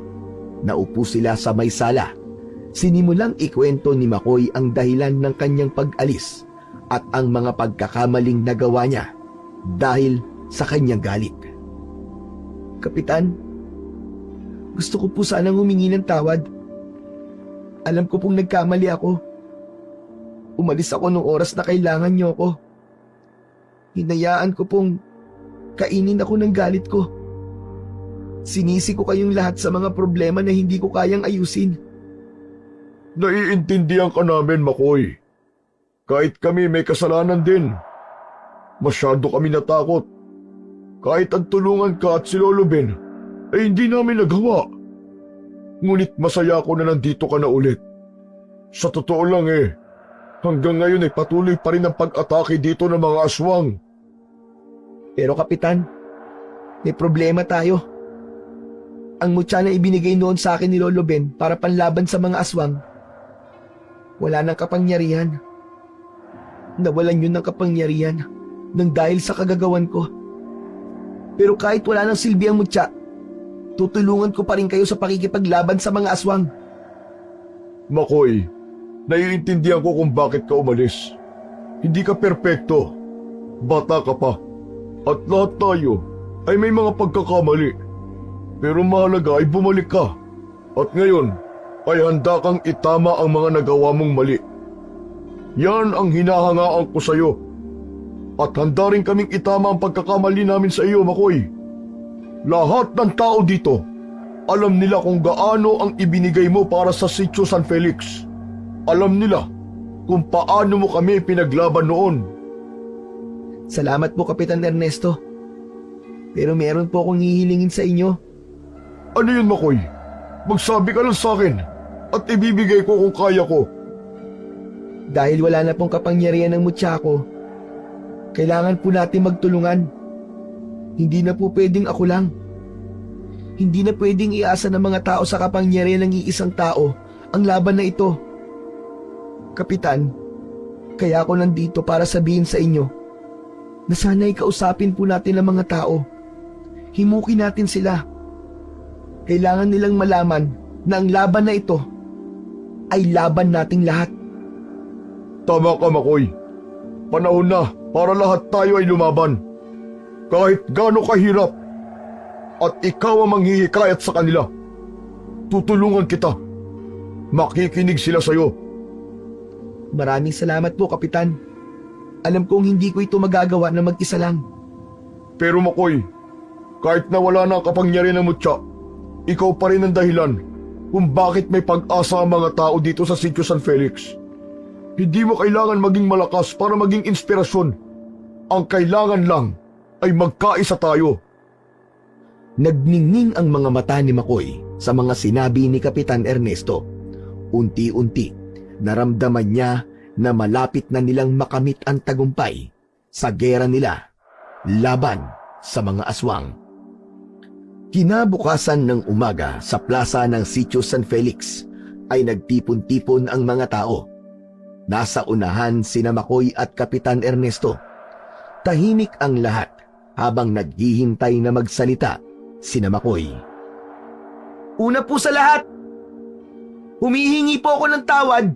Naupo sila sa may sala. Sinimulang ikwento ni Makoy ang dahilan ng kanyang pag-alis at ang mga pagkakamaling nagawa niya dahil sa kanyang galit. Kapitan, gusto ko po sanang humingi ng tawad. Alam ko pong nagkamali ako. Umalis ako nung oras na kailangan niyo ako. Hinayaan ko pong kainin ako ng galit ko. Sinisi ko kayong lahat sa mga problema na hindi ko kayang ayusin. Naiintindihan ka namin, Makoy. Kahit kami may kasalanan din. Masyado kami natakot. Kahit ang tulungan ka at si Lolo Ben ay hindi namin nagawa. Ngunit masaya ako na nandito ka na ulit. Sa totoo lang hanggang ngayon ay patuloy pa rin ang pag-atake dito ng mga aswang. Pero Kapitan, may problema tayo. Ang mutya na ibinigay noon sa akin ni Lolo Ben para panlaban sa mga aswang, wala nang kapangyarihan. Nawalan yun ng kapangyarihan nang dahil sa kagagawan ko. Pero kahit wala nang silbi ang mutya, tutulungan ko pa rin kayo sa pakikipaglaban sa mga aswang. Makoy, naiintindihan ko kung bakit ka umalis. Hindi ka perpekto. Bata ka pa. At lahat tayo ay may mga pagkakamali. Pero mahalaga ay bumalik ka. At ngayon ay handa kang itama ang mga nagawa mong mali. Yan ang hinahangaan ko sa iyo. At handa rin kaming itama ang pagkakamali namin sa iyo, Makoy. Lahat ng tao dito, alam nila kung gaano ang ibinigay mo para sa Sitio San Felix. Alam nila kung paano mo kami pinaglaban noon. Salamat po, Kapitan Ernesto. Pero meron po akong hihilingin sa inyo. Ano yun, Makoy? Magsabi ka lang sa akin at ibibigay ko kung kaya ko. Dahil wala na pong kapangyarihan ng mutya ko, kailangan po natin magtulungan. Hindi na po pwedeng ako lang. Hindi na pwedeng iasa ng mga tao sa kapangyarihan ng iisang tao ang laban na ito. Kapitan, kaya ako nandito para sabihin sa inyo na sana'y kausapin po natin ang mga tao. Himukin natin sila. Kailangan nilang malaman na ang laban na ito ay laban nating lahat. Tama ka, Makoy. Panahon na para lahat tayo ay lumaban. Kahit gaano kahirap. At ikaw ang manghihikayat sa kanila. Tutulungan kita. Makikinig sila sa iyo. Maraming salamat po, Kapitan. Alam kong hindi ko ito magagawa na mag-isa lang. Pero Makoy, kahit na wala na ang kapangyarihan ng mutya, ikaw pa rin ang dahilan kung bakit may pag-asa ang mga tao dito sa Sitio San Felix. Hindi mo kailangan maging malakas para maging inspirasyon. Ang kailangan lang ay magkaisa tayo. Nagningning ang mga mata ni Makoy sa mga sinabi ni Kapitan Ernesto. Unti-unti, naramdaman niya na malapit na nilang makamit ang tagumpay sa gera nila laban sa mga aswang. Kinabukasan ng umaga sa plaza ng Sitio San Felix ay nagtipon-tipon ang mga tao. Nasa unahan sina Makoy at Kapitan Ernesto. Tahimik ang lahat habang naghihintay na magsalita sina Makoy. Una po sa lahat, humihingi po ako ng tawad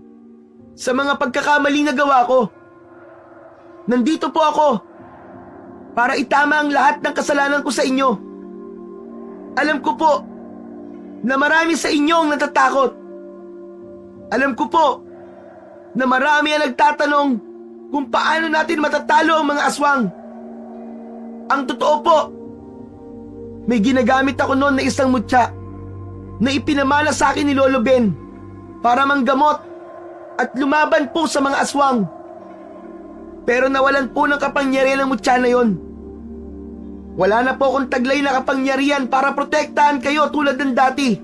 sa mga pagkakamali na gawa ko. Nandito po ako para itama ang lahat ng kasalanan ko sa inyo. Alam ko po na marami sa inyo ang natatakot. Alam ko po na marami ang nagtatanong kung paano natin matatalo ang mga aswang. Ang totoo po, may ginagamit ako noon na isang mutya na ipinamana sa akin ni Lolo Ben para manggamot at lumaban po sa mga aswang. Pero nawalan po ng kapangyarihan ng mutya na yon. Wala na po akong taglay na kapangyarihan para protektahan kayo tulad ng dati.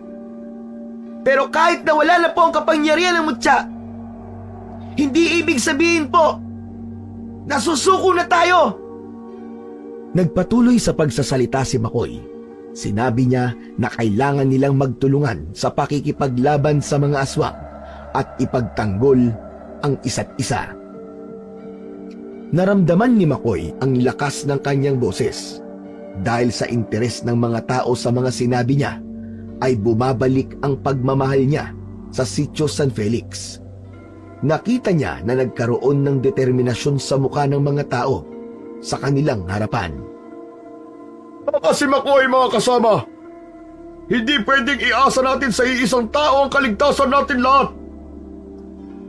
Pero kahit na wala na po ang kapangyarihan ng mutya, hindi ibig sabihin po na susuko na tayo. Nagpatuloy sa pagsasalita si Makoy. Sinabi niya na kailangan nilang magtulungan sa pakikipaglaban sa mga aswang at ipagtanggol ang isa't isa. Naramdaman ni Makoy ang lakas ng kanyang boses. Dahil sa interes ng mga tao sa mga sinabi niya, ay bumabalik ang pagmamahal niya sa Sitio San Felix. Nakita niya na nagkaroon ng determinasyon sa mukha ng mga tao sa kanilang harapan. Kasi Makoy, mga kasama, hindi pwedeng iasa natin sa iisang tao ang kaligtasan natin lahat.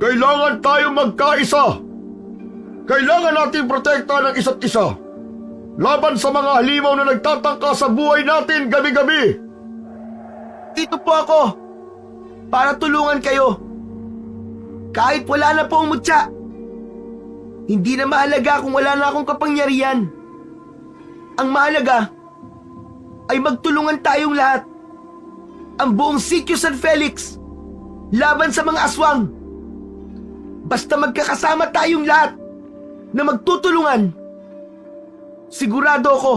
Kailangan tayong magkaisa. Kailangan natin protektahan ang isa't isa laban sa mga halimaw na nagtatangka sa buhay natin gabi-gabi. Dito po ako para tulungan kayo. Kahit wala na po ang mutya, hindi na mahalaga kung wala na akong kapangyarihan. Ang mahalaga ay magtulungan tayong lahat. Ang buong Sitio San Felix laban sa mga aswang. Basta magkakasama tayong lahat na magtutulungan, sigurado ako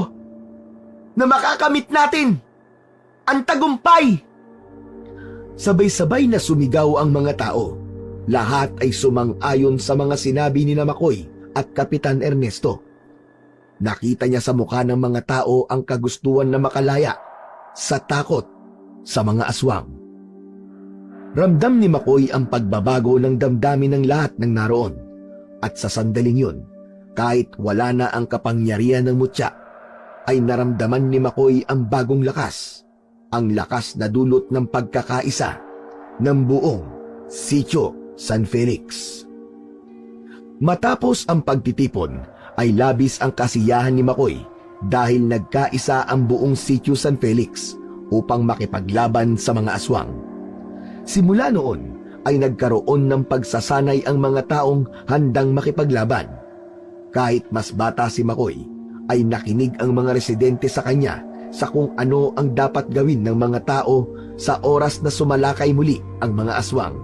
na makakamit natin ang tagumpay. Sabay-sabay na sumigaw ang mga tao. Lahat ay sumang-ayon sa mga sinabi ni Makoy at Kapitan Ernesto. Nakita niya sa mukha ng mga tao ang kagustuhan na makalaya sa takot sa mga aswang. Ramdam ni Makoy ang pagbabago ng damdamin ng lahat ng naroon. At sa sandaling yun, kahit wala na ang kapangyarihan ng mutya, ay naramdaman ni Makoy ang bagong lakas. Ang lakas na dulot ng pagkakaisa ng buong Sitio San Felix. Matapos ang pagtitipon, ay labis ang kasiyahan ni Makoy dahil nagkaisa ang buong Sitio San Felix upang makipaglaban sa mga aswang. Simula noon ay nagkaroon ng pagsasanay ang mga taong handang makipaglaban. Kahit mas bata si Makoy, ay nakinig ang mga residente sa kanya sa kung ano ang dapat gawin ng mga tao sa oras na sumalakay muli ang mga aswang.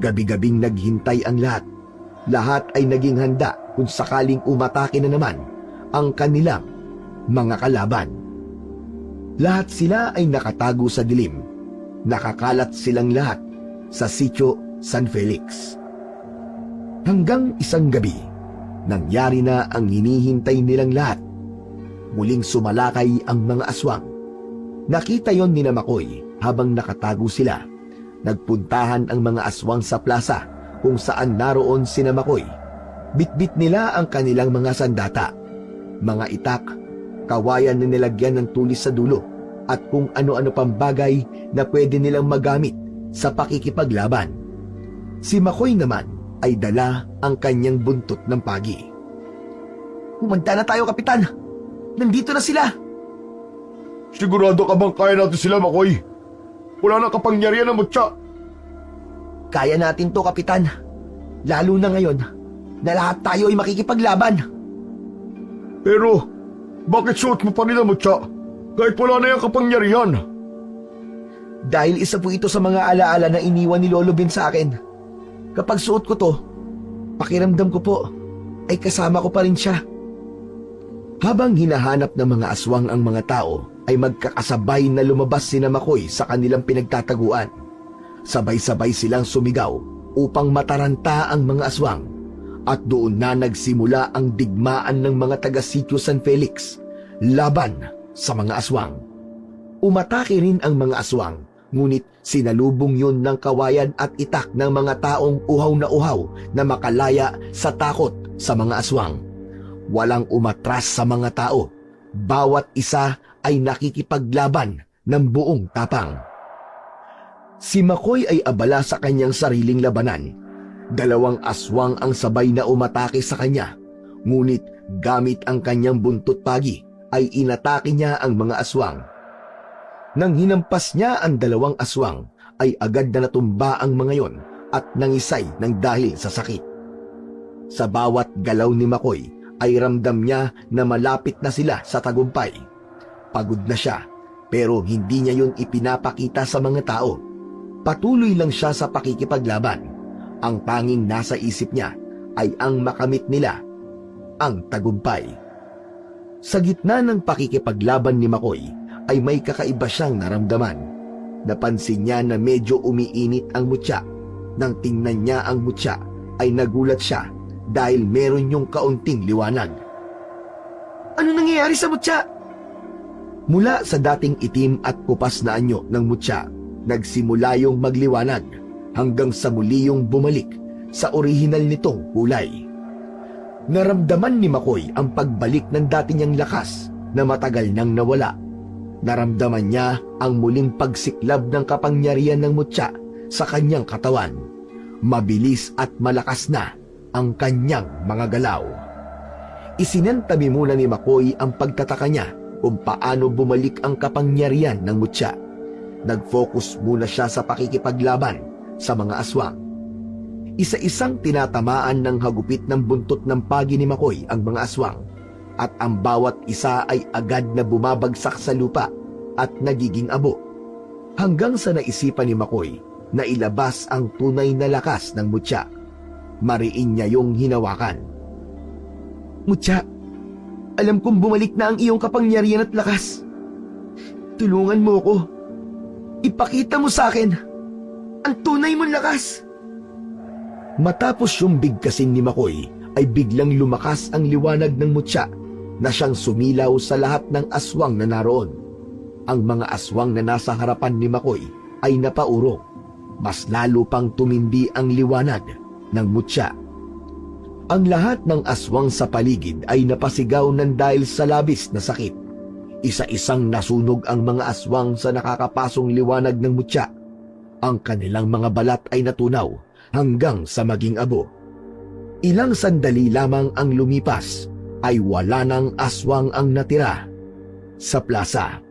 Gabi-gabing naghintay ang lahat. Lahat ay naging handa kung sakaling umatake na naman ang kanilang mga kalaban. Lahat sila ay nakatago sa dilim. Nakakalat silang lahat sa Sitio San Felix. Hanggang isang gabi, nangyari na ang hinihintay nilang lahat. Muling sumalakay ang mga aswang. Nakita yon ni Makoy habang nakatago sila. Nagpuntahan ang mga aswang sa plaza kung saan naroon sina Makoy. Bitbit nila ang kanilang mga sandata, mga itak, kawayan na nilagyan ng tulis sa dulo, at kung ano-ano pang bagay na pwede nilang magamit sa pakikipaglaban. Si Makoy naman ay dala ang kanyang buntot ng pagi. Humanda na tayo, Kapitan. Nandito na sila. Sigurado ka bang kaya natin sila, Makoy? Wala na kapangyarihan ng mutya. Kaya natin to, Kapitan. Lalo na ngayon na lahat tayo ay makikipaglaban. Pero, bakit suot mo pa rin ang mutya kahit wala na yung kapangyarihan? Dahil isa po ito sa mga alaala na iniwan ni Lolo Ben sa akin. Kapag suot ko to, pakiramdam ko po ay kasama ko pa rin siya. Habang hinahanap ng mga aswang ang mga tao, ay magkakasabay na lumabas sina Makoy sa kanilang pinagtataguan. Sabay-sabay silang sumigaw upang mataranta ang mga aswang. At doon na nagsimula ang digmaan ng mga taga-Sitio San Felix laban sa mga aswang. Umatake rin ang mga aswang, ngunit sinalubong yun ng kawayan at itak ng mga taong uhaw na makalaya sa takot sa mga aswang. Walang umatras sa mga tao. Bawat isa ay nakikipaglaban ng buong tapang. Si Makoy ay abala sa kanyang sariling labanan. 2 aswang ang sabay na umatake sa kanya, ngunit gamit ang kanyang buntot pagi ay inatake niya ang mga aswang. Nang hinampas niya ang 2 aswang, ay agad na natumba ang mga yon at nangisay ng dahil sa sakit. Sa bawat galaw ni Makoy ay ramdam niya na malapit na sila sa tagumpay. Pagod na siya, pero hindi niya yun ipinapakita sa mga tao. Patuloy lang siya sa pakikipaglaban. Ang tanging nasa isip niya ay ang makamit nila ang tagumpay. Sa gitna ng pakikipaglaban ni Makoy ay may kakaiba siyang naramdaman. Napansin niya na medyo umiinit ang mutya. Nang tingnan niya ang mutya ay nagulat siya dahil meron yung kaunting liwanag. Ano nangyayari sa mutya? Mula sa dating itim at kupas na anyo ng mutya, nagsimula yung magliwanag hanggang sa muli yung bumalik sa orihinal nitong kulay. Naramdaman ni Makoy ang pagbalik ng dati niyang lakas na matagal nang nawala. Naramdaman niya ang muling pagsiklab ng kapangyarihan ng mutya sa kanyang katawan. Mabilis at malakas na ang kanyang mga galaw. Isinantabi muna ni Makoy ang pagtataka niya kung paano bumalik ang kapangyarihan ng mutya. Nag-focus muna siya sa pakikipaglaban sa mga aswang. Isa-isang tinatamaan ng hagupit ng buntot ng pagi ni Makoy ang mga aswang. at ang bawat isa ay agad na bumabagsak sa lupa at nagiging abo. Hanggang sa naisipan ni Makoy na ilabas ang tunay na lakas ng mutya. Mariin niya yung hinawakan. Mutya, alam kong bumalik na ang iyong kapangyarihan at lakas. Tulungan mo ko. Ipakita mo sa akin ang tunay mong lakas. Matapos yung bigkasin ni Makoy, ay biglang lumakas ang liwanag ng mutya na siyang sumilaw sa lahat ng aswang na naroon. Ang mga aswang na nasa harapan ni Makoy ay napaurong. Mas lalo pang tumindi ang liwanag ng mutya. Ang lahat ng aswang sa paligid ay napasigaw ng dahil sa labis na sakit. Isa-isang nasunog ang mga aswang sa nakakapasong liwanag ng mutya. Ang kanilang mga balat ay natunaw hanggang sa maging abo. Ilang sandali lamang ang lumipas ay wala nang aswang ang natira sa plaza.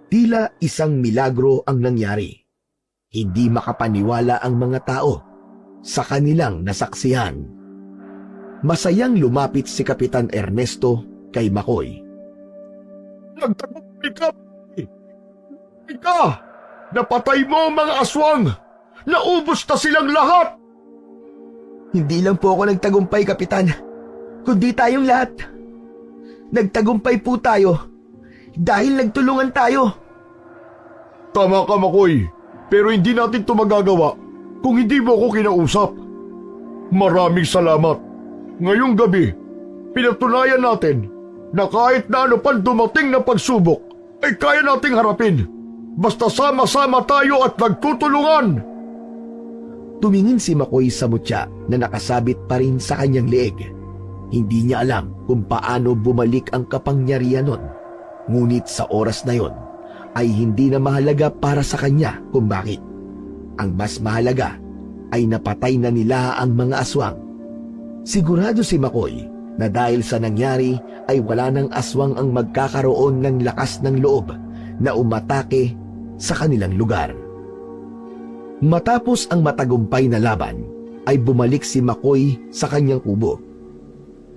Tila isang milagro ang nangyari. Hindi makapaniwala ang mga tao sa kanilang nasaksihan. Masayang lumapit si Kapitan Ernesto kay Makoy. Nagtagumpay ka! Ika! Napatay mo ang mga aswang! Naubos na silang lahat! Hindi lang po ako nagtagumpay, Kapitan, kundi tayong lahat. Nagtagumpay po tayo dahil nagtulungan tayo. Tama ka, Makoy. Pero hindi natin ito magagawa kung hindi mo ako kinausap. Maraming salamat. Ngayong gabi, pinatunayan natin na kahit na ano pang dumating na pagsubok ay kaya nating harapin. Basta sama-sama tayo at nagtutulungan. Tumingin si Makoy sa mutya na nakasabit pa rin sa kanyang leeg. Hindi niya alam kung paano bumalik ang kapangyarihan nun. Ngunit sa oras na yon ay hindi na mahalaga para sa kanya kung bakit. Ang mas mahalaga ay napatay na nila ang mga aswang. Sigurado si Makoy na dahil sa nangyari ay wala ng aswang ang magkakaroon ng lakas ng loob na umatake sa kanilang lugar. Matapos ang matagumpay na laban, ay bumalik si Makoy sa kanyang kubo.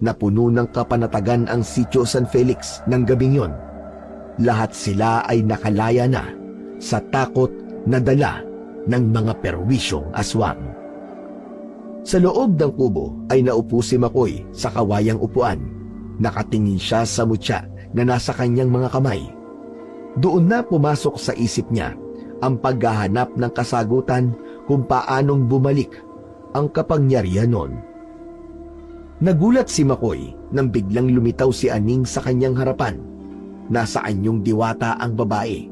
Napuno ng kapanatagan ang sitio San Felix ng gabing yon. Lahat sila ay nakalaya na sa takot na dala ng mga perwisyong aswang. Sa loob ng kubo ay naupo si Makoy sa kawayang upuan. Nakatingin siya sa mutya na nasa kanyang mga kamay. Doon na pumasok sa isip niya ang paghahanap ng kasagutan kung paanong bumalik ang kapangyarihan nun. Nagulat si Makoy nang biglang lumitaw si Aning sa kanyang harapan. Nasa anyong diwata ang babae.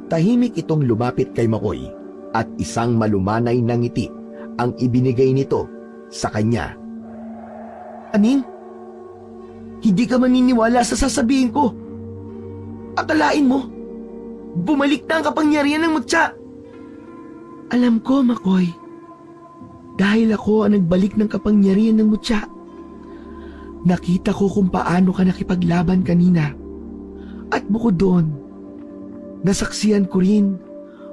Tahimik itong lumapit kay Makoy at isang malumanay na ngiti ang ibinigay nito sa kanya. Aning, hindi ka maniniwala sa sasabihin ko. Akalain mo, bumalik na ang kapangyarihan ng mutya. Alam ko, Makoy, dahil ako ang nagbalik ng kapangyarihan ng mutya. Nakita ko kung paano ka nakipaglaban kanina. At bukod doon, nasaksihan ko rin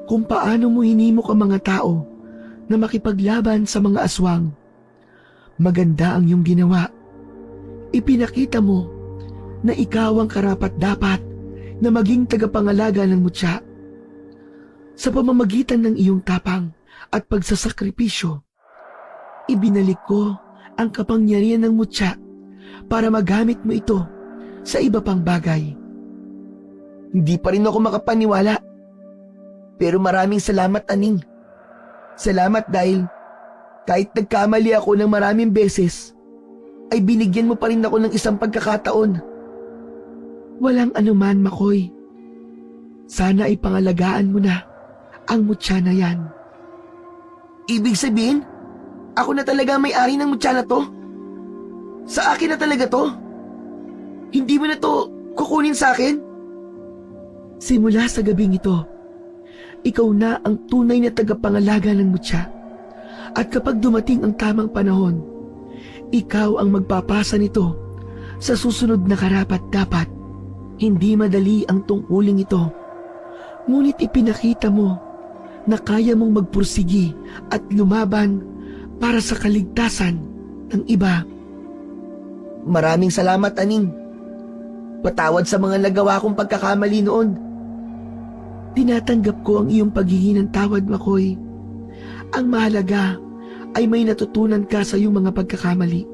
kung paano mo hinimok ang mga tao na makipaglaban sa mga aswang. Maganda ang iyong ginawa. Ipinakita mo na ikaw ang karapat-dapat na maging tagapangalaga ng mutya. Sa pamamagitan ng iyong tapang at pagsasakripisyo, ibinalik ko ang kapangyarihan ng mutya para magamit mo ito sa iba pang bagay. Hindi pa rin ako makapaniwala. Pero maraming salamat, Aning. Salamat dahil kahit nagkamali ako ng maraming beses, ay binigyan mo pa rin ako ng isang pagkakataon. Walang anuman, Makoy. Sana ay pangalagaan mo na ang mutya na yan. Ibig sabihin, ako na talaga may-ari ng mutya na to? Sa akin na talaga to? Hindi mo na to kukunin sa akin? Simula sa gabing ito, ikaw na ang tunay na tagapangalaga ng mutya. At kapag dumating ang tamang panahon, ikaw ang magpapasa nito sa susunod na karapat-dapat. Hindi madali ang tungkuling ito, ngunit ipinakita mo na kaya mong magpursigi at lumaban para sa kaligtasan ng iba. Maraming salamat, Aning. Patawad sa mga nagawa kong pagkakamali noon. Tinatanggap ko ang iyong paghingi ng tawad, Makoy. Ang mahalaga ay may natutunan ka sa iyong mga pagkakamali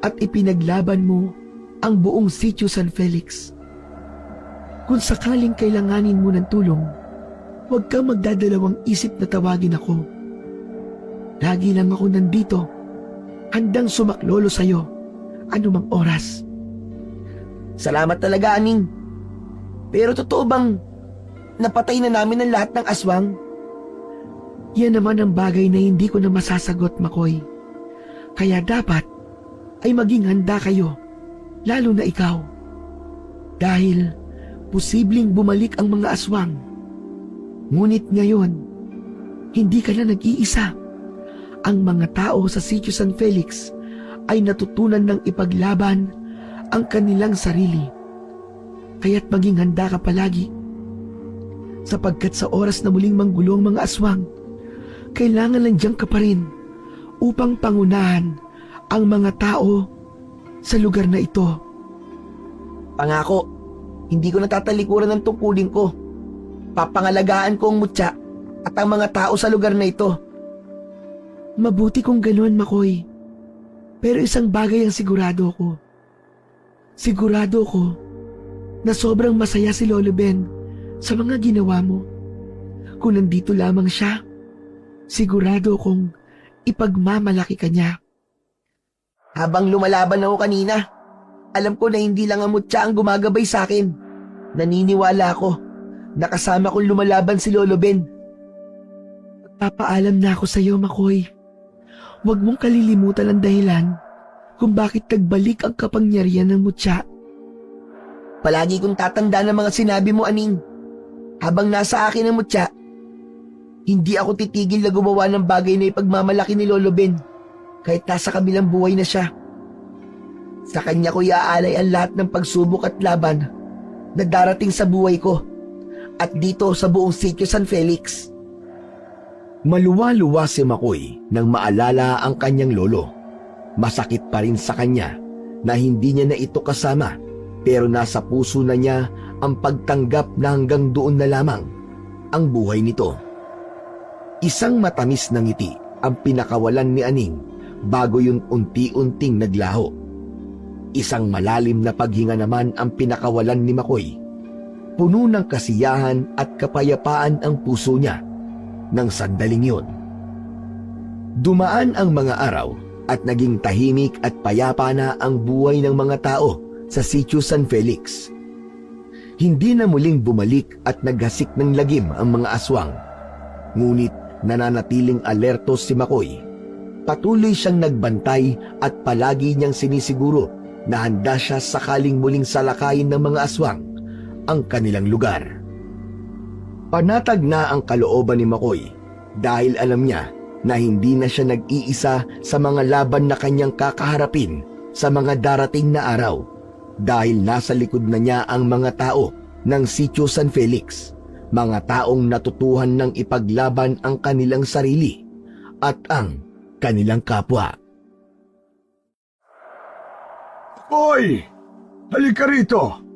at ipinaglaban mo ang buong sitio San Felix. Kung sakaling kailanganin mo ng tulong, huwag kang magdadalawang isip na tawagin ako. Lagi lang ako nandito, handang sumaklolo sa iyo anumang oras. Salamat talaga, Aning. Pero totoo bang napatay na namin ang lahat ng aswang? Yan naman ang bagay na hindi ko na masasagot, Makoy. Kaya dapat ay maging handa kayo, lalo na ikaw. Dahil posibleng bumalik ang mga aswang. Ngunit ngayon, hindi ka na nag-iisa. Ang mga tao sa Sitio San Felix ay natutunan ng ipaglaban ang kanilang sarili. Kaya't maging handa ka palagi. Sapagkat sa oras na muling manggulo ang mga aswang, kailangan nandiyan ka pa rin upang pangunahan ang mga tao sa lugar na ito. Pangako, hindi ko natatalikuran ng tungkulin ko. Papangalagaan ko ang mutya at ang mga tao sa lugar na ito. Mabuti kung ganoon, Makoy. Pero isang bagay ang sigurado ko. Sigurado ko na sobrang masaya si Lolo Ben sa mga ginawa mo. Kung nandito lamang siya, sigurado kong ipagmamalaki ka niya. Habang lumalaban ako kanina, alam ko na hindi lang ang mutya ang gumagabay sa akin. Naniniwala ako na kasama kong lumalaban si Lolo Ben. Magpapaalam na ako sa iyo, Makoy. Huwag mong kalilimutan ang dahilan kung bakit nagbalik ang kapangyarihan ng mutya. Palagi kong tatandaan ang mga sinabi mo, Aning. Habang nasa akin ang mutya, hindi ako titigil na gumawa ng bagay na ipagmamalaki ni Lolo Ben kahit nasa kabilang buhay na siya. Sa kanya ko iaalay ang lahat ng pagsubok at laban na darating sa buhay ko at dito sa buong Sitio San Felix. Maluwa-luwa si Makoy nang maalala ang kanyang lolo. Masakit pa rin sa kanya na hindi niya na ito kasama, pero nasa puso na niya ang pagtanggap na hanggang doon na lamang ang buhay nito. Isang matamis na ngiti ang pinakawalan ni Aning bago yun unti-unting naglaho. Isang malalim na paghinga naman ang pinakawalan ni Makoy. Puno ng kasiyahan at kapayapaan ang puso niya ng sandaling yun. Dumaan ang mga araw at naging tahimik at payapa na ang buhay ng mga tao sa Sitio San Felix. Hindi na muling bumalik at naghasik ng lagim ang mga aswang. Ngunit nananatiling alerto si Makoy. Patuloy siyang nagbantay at palagi niyang sinisiguro na handa siya sakaling muling salakayin ng mga aswang ang kanilang lugar. Panatag na ang kalooban ni Makoy dahil alam niya na hindi na siya nag-iisa sa mga laban na kanyang kakaharapin sa mga darating na araw dahil nasa likod na niya ang mga tao ng Sitio San Felix, mga taong natutuhan ng ipaglaban ang kanilang sarili at ang kanilang kapwa. Hoy! Halika rito!